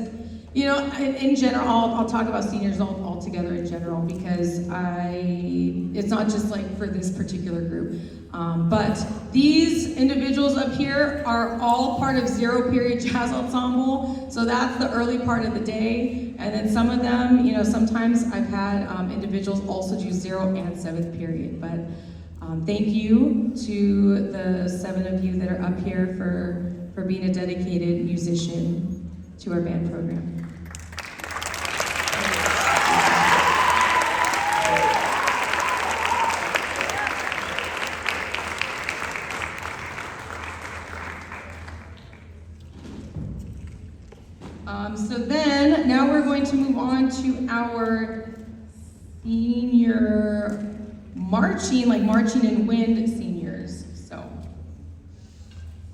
You know, in general, I'll talk about seniors all together in general because it's not just like for this particular group. But these individuals up here are all part of Zero Period Jazz Ensemble, so that's the early part of the day. And then some of them, you know, sometimes I've had individuals also do 0 and 7th period. But thank you to the 7 of you that are up here for being a dedicated musician to our band program. So then, now we're going to move on to our senior marching in wind seniors. So,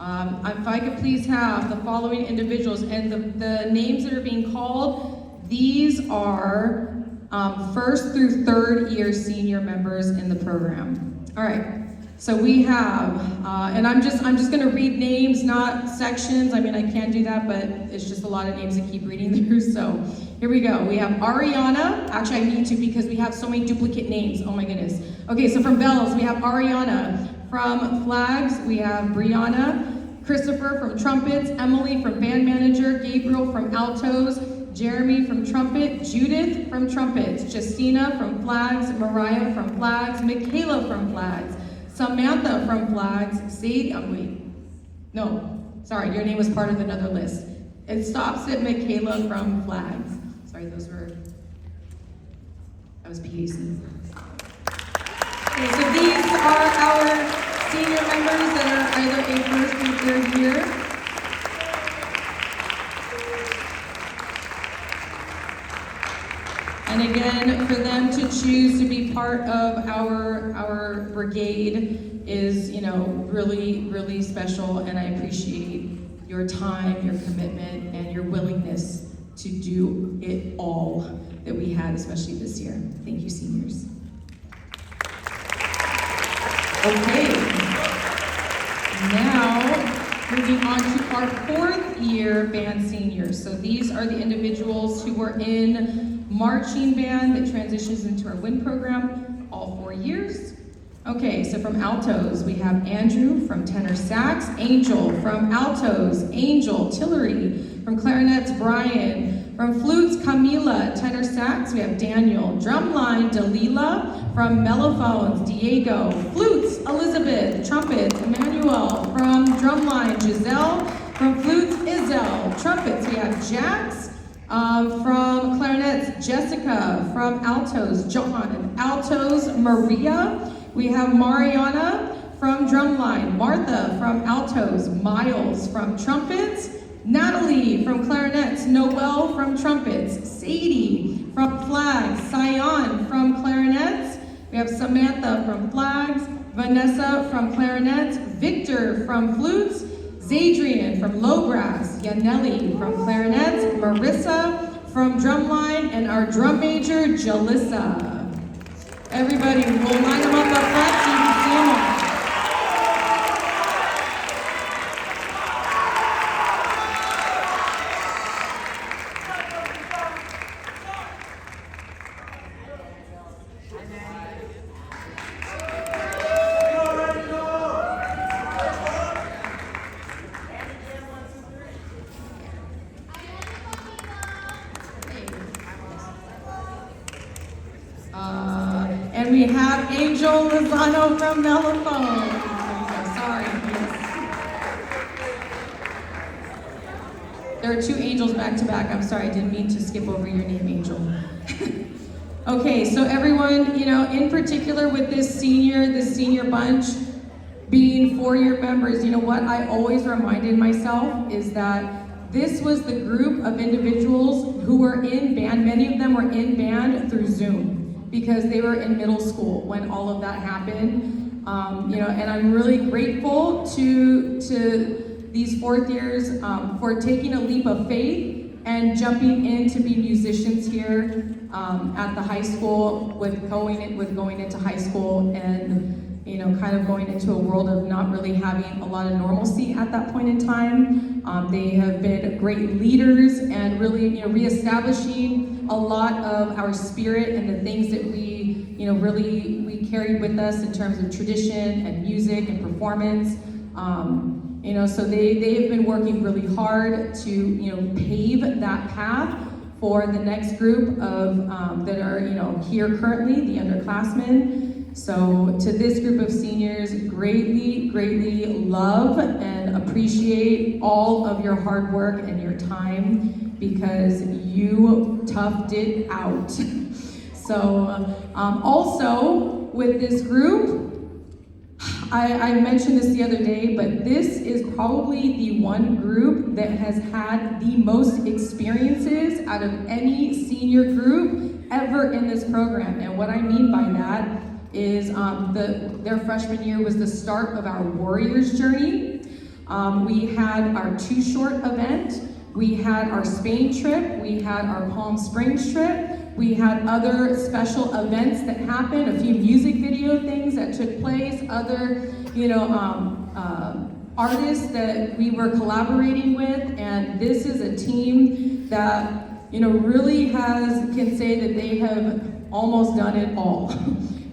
if I could please have the following individuals, and the names that are being called, these are 1st through 3rd year senior members in the program. All right. So we have, and I'm just going to read names, not sections. I mean, I can do that, but it's just a lot of names to keep reading through. So here we go. We have Ariana. Actually, I need to because we have so many duplicate names. Oh my goodness. Okay, so from bells, we have Ariana. From flags, we have Brianna. Christopher from trumpets. Emily from band manager. Gabriel from altos. Jeremy from trumpet. Judith from trumpets. Justina from flags. Mariah from flags. Michaela from flags. Samantha from flags, Sadie, your name was part of another list. It stops at Michaela from flags. Sorry, that was PAC. Okay, so these are our senior members that are either in 1st or 3rd year. And again, for them to choose to be part of our brigade is, you know, really, really special, and I appreciate your time, your commitment, and your willingness to do it all that we had, especially this year. Thank you, seniors. Okay, now moving on to our 4th year band seniors. So these are the individuals who were in marching band that transitions into our wind program all 4 years. Okay, so from altos, we have Andrew from tenor sax, Angel from altos, Angel, Tillery, from clarinets, Brian, from flutes, Camila, tenor sax, we have Daniel, drumline, Dalila, from mellophones, Diego, flutes, Elizabeth, trumpets, Emmanuel, from drumline, Giselle, from flutes, Isel, trumpets, we have Jax, from clarinets, Jessica. From altos, John. And altos, Maria. We have Mariana from drumline. Martha from altos. Miles from trumpets. Natalie from clarinets. Noelle from trumpets. Sadie from flags. Sion from clarinets. We have Samantha from flags. Vanessa from clarinets. Victor from flutes. Zadrian from low brass, Yaneli from clarinets, Marissa from drumline, and our drum major, Jalissa. Everybody, we'll line them up front so you can see them all. And we have Angel Lozano from mellophone. Sorry. There are 2 angels back to back. I'm sorry, I didn't mean to skip over your name, Angel. Okay, so everyone, you know, in particular with this senior bunch being 4-year members, you know what I always reminded myself is that this was the group of individuals who were in band. Many of them were in band through Zoom, because they were in middle school when all of that happened. You know, and I'm really grateful to these 4th years for taking a leap of faith and jumping in to be musicians here at the high school with going into high school and, you know, kind of going into a world of not really having a lot of normalcy at that point in time. They have been great leaders and really, reestablishing a lot of our spirit and the things that we, we carried with us in terms of tradition and music and performance. So they have been working really hard to, pave that path for the next group of that are, here currently, the underclassmen. So to this group of seniors, greatly, greatly love and appreciate all of your hard work and your time, because you toughed it out. So also with this group, I mentioned this the other day, but this is probably the one group that has had the most experiences out of any senior group ever in this program. And what I mean by that is their freshman year was the start of our Warriors journey. We had our Too Short event, we had our Spain trip, we had our Palm Springs trip, we had other special events that happened, a few music video things that took place, other artists that we were collaborating with, and this is a team that really can say that they have almost done it all.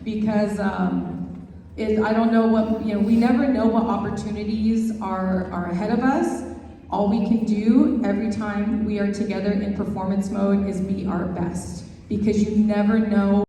Because I don't know what, we never know what opportunities are ahead of us. All we can do every time we are together in performance mode is be our best, because you never know.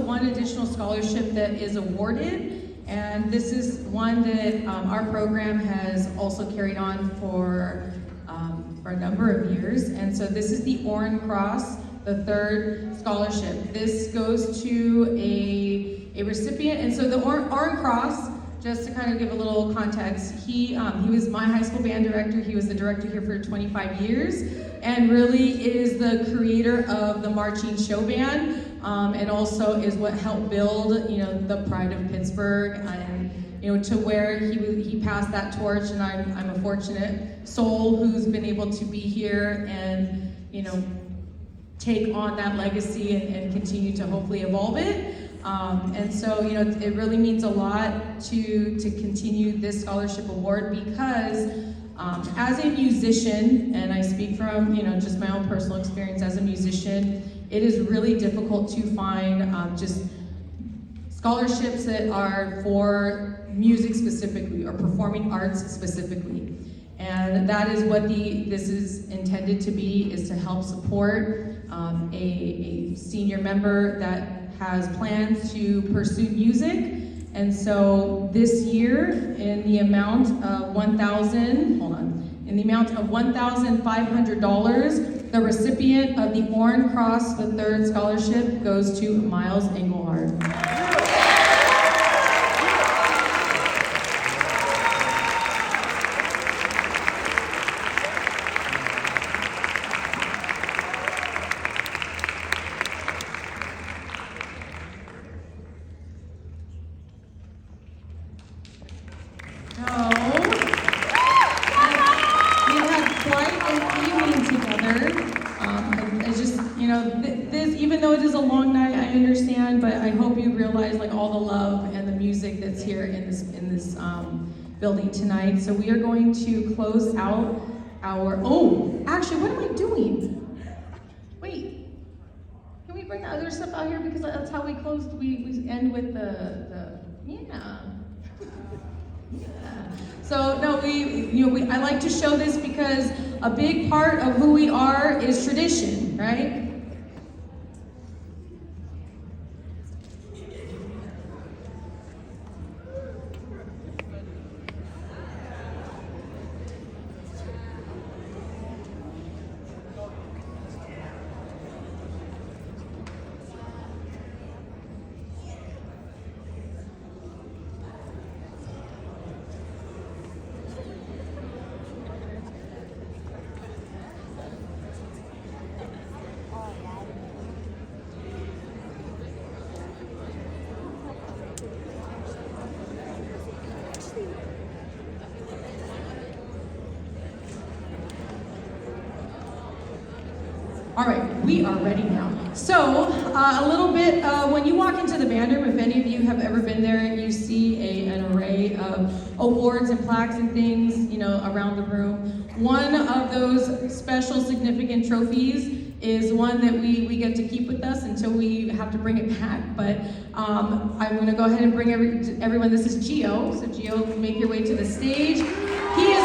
one additional scholarship that is awarded, and this is one that our program has also carried on for a number of years. And so this is the Orrin Cross, the third scholarship. This goes to a recipient, and so the Orrin Cross, just to kind of give a little context, he was my high school band director. He was the director here for 25 years, and really is the creator of the marching show band, and also is what helped build, you know, the pride of Pittsburgh, and you know, to where he passed that torch. And I'm a fortunate soul who's been able to be here and, you know, take on that legacy and continue to hopefully evolve it. And so, you know, it really means a lot to continue this scholarship award, because as a musician, and I speak from, you know, just my own personal experience as a musician, it is really difficult to find just scholarships that are for music specifically, or performing arts specifically. And that is what this is intended to be, is to help support a senior member that has plans to pursue music. And so this year, in the amount of $1,500, the recipient of the Orrin Cross, the third scholarship, goes to Miles Engelhard. Even though it is a long night, I understand, but I hope you realize like all the love and the music that's here in this building tonight. So we are going to close out our, actually, what am I doing? Wait, can we bring the other stuff out here, because that's how we close, we end with yeah. So no, I like to show this because a big part of who we are is tradition, right? All right, we are ready now. So, a little bit, when you walk into the band room, if any of you have ever been there, you see an array of awards and plaques and things, you know, around the room. One of those special significant trophies is one that we get to keep with us until we have to bring it back. But I'm gonna go ahead and bring everyone, this is Gio. So Gio, make your way to the stage. He is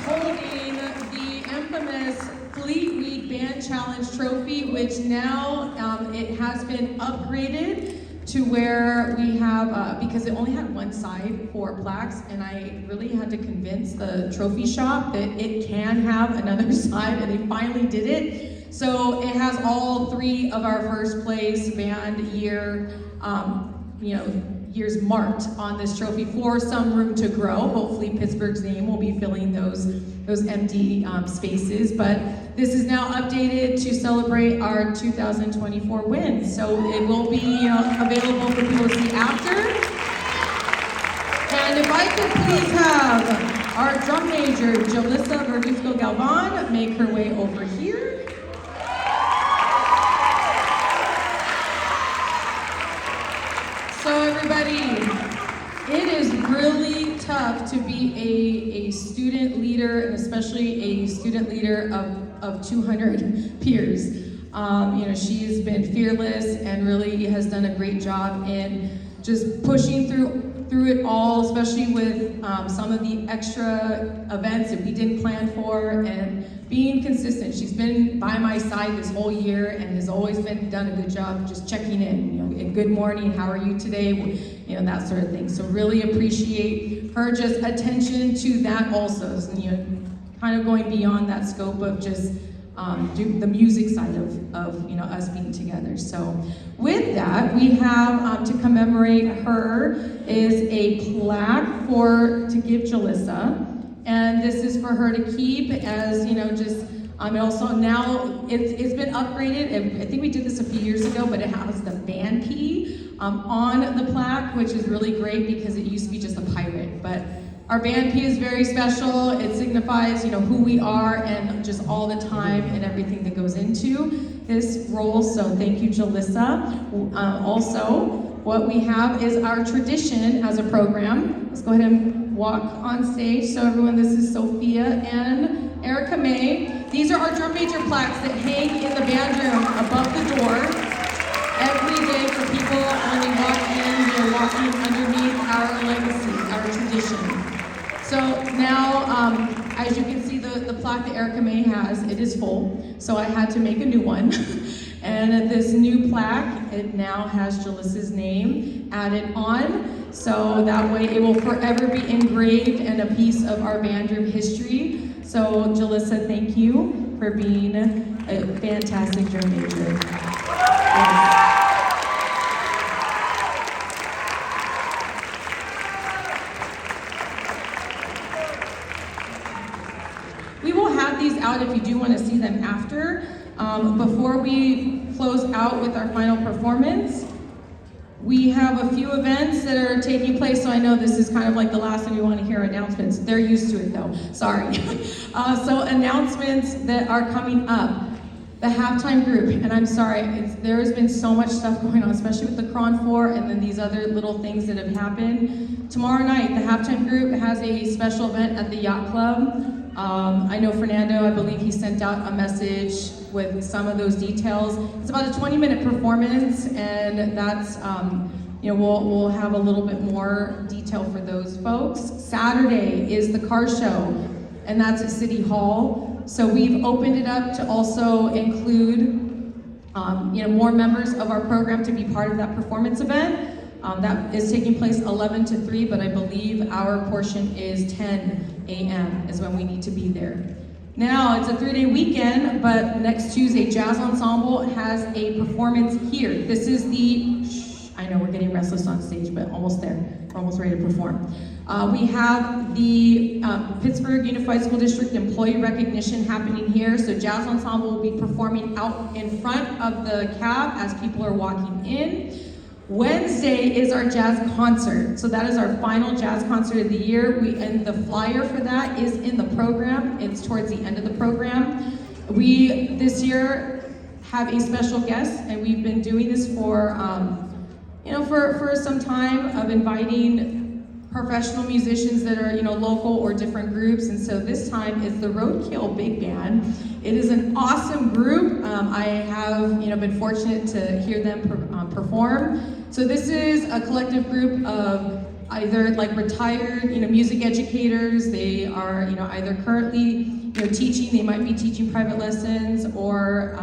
holding the infamous Fleet Week Band Challenge trophy, which now it has been upgraded to where we have, because it only had one side for plaques, and I really had to convince the trophy shop that it can have another side, and they finally did it. So it has all three of our first place band year, years marked on this trophy for some room to grow. Hopefully Pittsburgh's name will be filling those empty spaces, but this is now updated to celebrate our 2024 wins. So it will be available for people to see after. And if I could please have our drum major, Jalissa Verisco Galvan, make her way over here. So everybody, it is really tough to be a student leader, and especially a student leader of 200 peers. She has been fearless and really has done a great job in just pushing through through it all, especially with some of the extra events that we didn't plan for, and being consistent. She's been by my side this whole year and has always done a good job just checking in, and good morning, how are you today, that sort of thing. So really appreciate her just attention to that also, kind of going beyond that scope of just the music side of us being together. So with that, we have to commemorate her is a plaque to give Jalissa, and this is for her to keep as and also now it's been upgraded. I think we did this a few years ago, but it has the band P on the plaque, which is really great because it used to be just a pirate. But our band P is very special. It signifies, who we are and just all the time and everything that goes into this role. So thank you, Jalissa. Also, what we have is our tradition as a program. Let's go ahead and walk on stage. So everyone, this is Sophia and Erica May. These are our drum major plaques that hang in the band room above the door every day for people when they walk in. They're walking underneath our legacy, our tradition. So now, as you can see, the plaque that Erica May has, it is full. So I had to make a new one. And this new plaque, it now has Jalissa's name added on. So that way it will forever be engraved and a piece of our band room history. So Jalissa, thank you for being a fantastic drum major. Yes. We will have these out if you do want to see them after. Before we close out with our final performance, we have a few events that are taking place, so I know this is kind of like the last time you want to hear announcements. They're used to it though, sorry. So announcements that are coming up. The halftime group, and I'm sorry, there has been so much stuff going on, especially with the Cron 4 and then these other little things that have happened. Tomorrow night, the halftime group has a special event at the Yacht Club. I know Fernando, I believe he sent out a message with some of those details. It's about a 20-minute performance, and that's, we'll have a little bit more detail for those folks. Saturday is the car show, and that's at City Hall. So we've opened it up to also include, more members of our program to be part of that performance event. That is taking place 11 to 3, but I believe our portion is 10 a.m. is when we need to be there. Now, it's a 3-day weekend, but next Tuesday, Jazz Ensemble has a performance here. This is I know we're getting restless on stage, but almost there. We're almost ready to perform. We have the Pittsburgh Unified School District employee recognition happening here. So Jazz Ensemble will be performing out in front of the cab as people are walking in. Wednesday is our jazz concert. So that is our final jazz concert of the year. And the flyer for that is in the program. It's towards the end of the program. We, this year, have a special guest, and we've been doing this for some time of inviting professional musicians that are, local or different groups. And so this time it's the Roadkill Big Band. It is an awesome group. I have, been fortunate to hear them perform. So this is a collective group of either retired, music educators. They are, either currently, teaching. They might be teaching private lessons or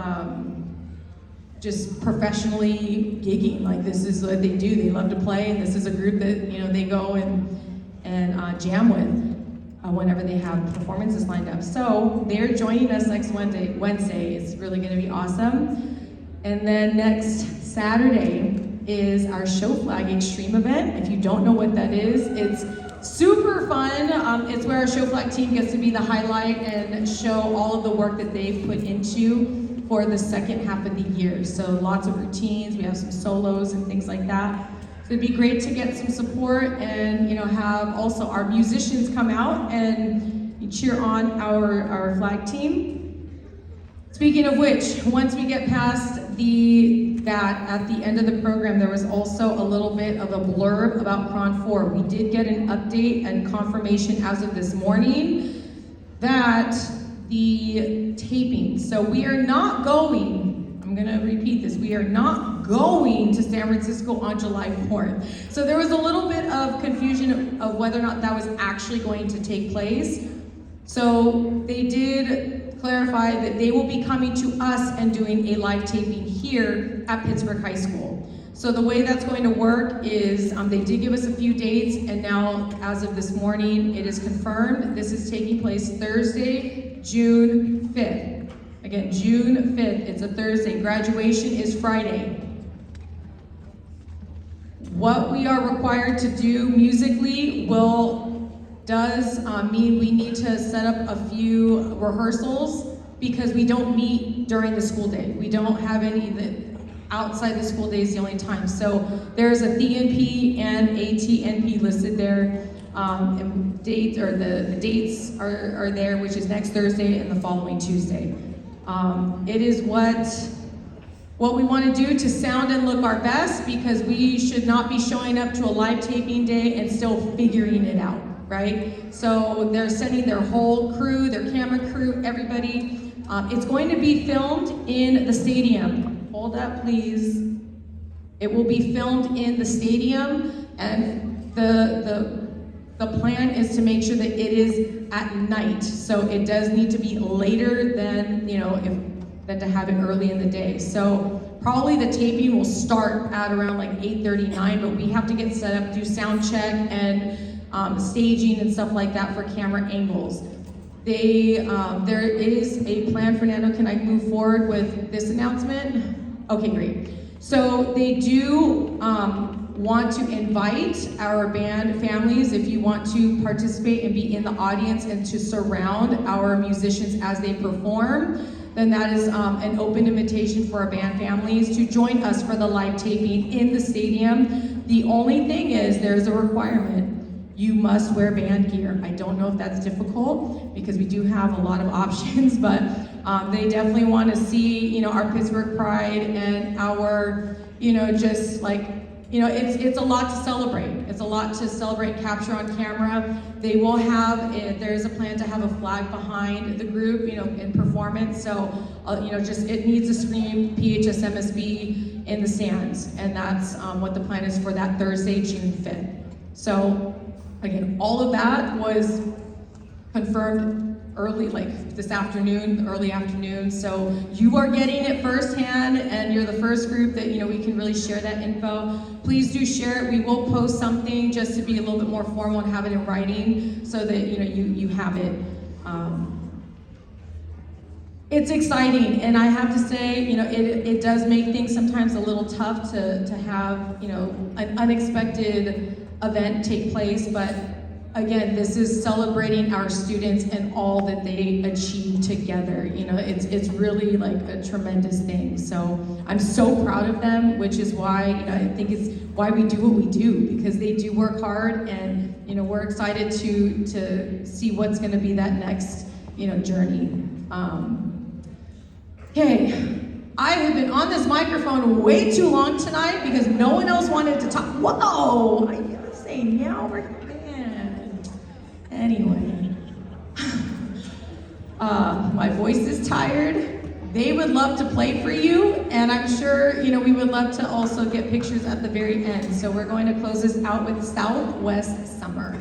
just professionally gigging. This is what they do. They love to play, and this is a group that they go and jam with whenever they have performances lined up. So they're joining us next Wednesday. It's really going to be awesome. And then next Saturday is our Show Flag Extreme event. If you don't know what that is, it's super fun. It's where our Show Flag team gets to be the highlight and show all of the work that they've put into for the second half of the year. So lots of routines, we have some solos and things like that. So it'd be great to get some support and have also our musicians come out and cheer on our flag team. Speaking of which, once we get past that at the end of the program, there was also a little bit of a blurb about Cron 4. We did get an update and confirmation as of this morning that the taping, so we are not going, I'm I'm gonna repeat this. We are not going to San Francisco on July 4th. So there was a little bit of confusion of whether or not that was actually going to take place. So they did clarify that they will be coming to us and doing a live taping here at Pittsburgh High School. So the way that's going to work is they did give us a few dates, and now as of this morning, it is confirmed. This is taking place Thursday, June 5th. Again, June 5th, it's a Thursday. Graduation is Friday. What we are required to do musically does mean we need to set up a few rehearsals because we don't meet during the school day. We don't have any that outside the school day is the only time. So there's a TNP and a TNP listed there. And dates the dates are there, which is next Thursday and the following Tuesday. It is what we want to do to sound and look our best, because we should not be showing up to a live taping day and still figuring it out, right? So they're sending their whole crew, their camera crew, everybody. It's going to be filmed in the stadium. Hold up, please. It will be filmed in the stadium, and the plan is to make sure that it is at night. So it does need to be later than, than to have it early in the day. So probably the taping will start at around like 8:39, but we have to get set up, do sound check and staging and stuff like that for camera angles. There is a plan. Fernando, can I move forward with this announcement? Okay, great. So they do want to invite our band families, if you want to participate and be in the audience and to surround our musicians as they perform, then that is an open invitation for our band families to join us for the live taping in the stadium. The only thing is there's a requirement. You must wear band gear. I don't know if that's difficult because we do have a lot of options, but they definitely want to see, our Pittsburgh pride and our, just like, it's a lot to celebrate. It's a lot to celebrate, capture on camera. They will have, there's a plan to have a flag behind the group, in performance. So, it needs to scream PHSMSB in the stands. And that's what the plan is for that Thursday, June 5th. So, again, all of that was confirmed early, like this afternoon, early afternoon. So you are getting it firsthand, and you're the first group that, we can really share that info. Please do share it. We will post something just to be a little bit more formal and have it in writing so that, you have it. It's exciting, and I have to say, it does make things sometimes a little tough to have, an unexpected event take place, but again, this is celebrating our students and all that they achieve together. It's really like a tremendous thing. So I'm so proud of them, which is why, I think it's why we do what we do, because they do work hard, and, we're excited to see what's gonna be that next, journey. Okay. I have been on this microphone way too long tonight because no one else wanted to talk. Whoa! I gotta say now, man. Anyway, my voice is tired. They would love to play for you, and I'm sure we would love to also get pictures at the very end. So we're going to close this out with Southwest Summer.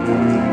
Thank you.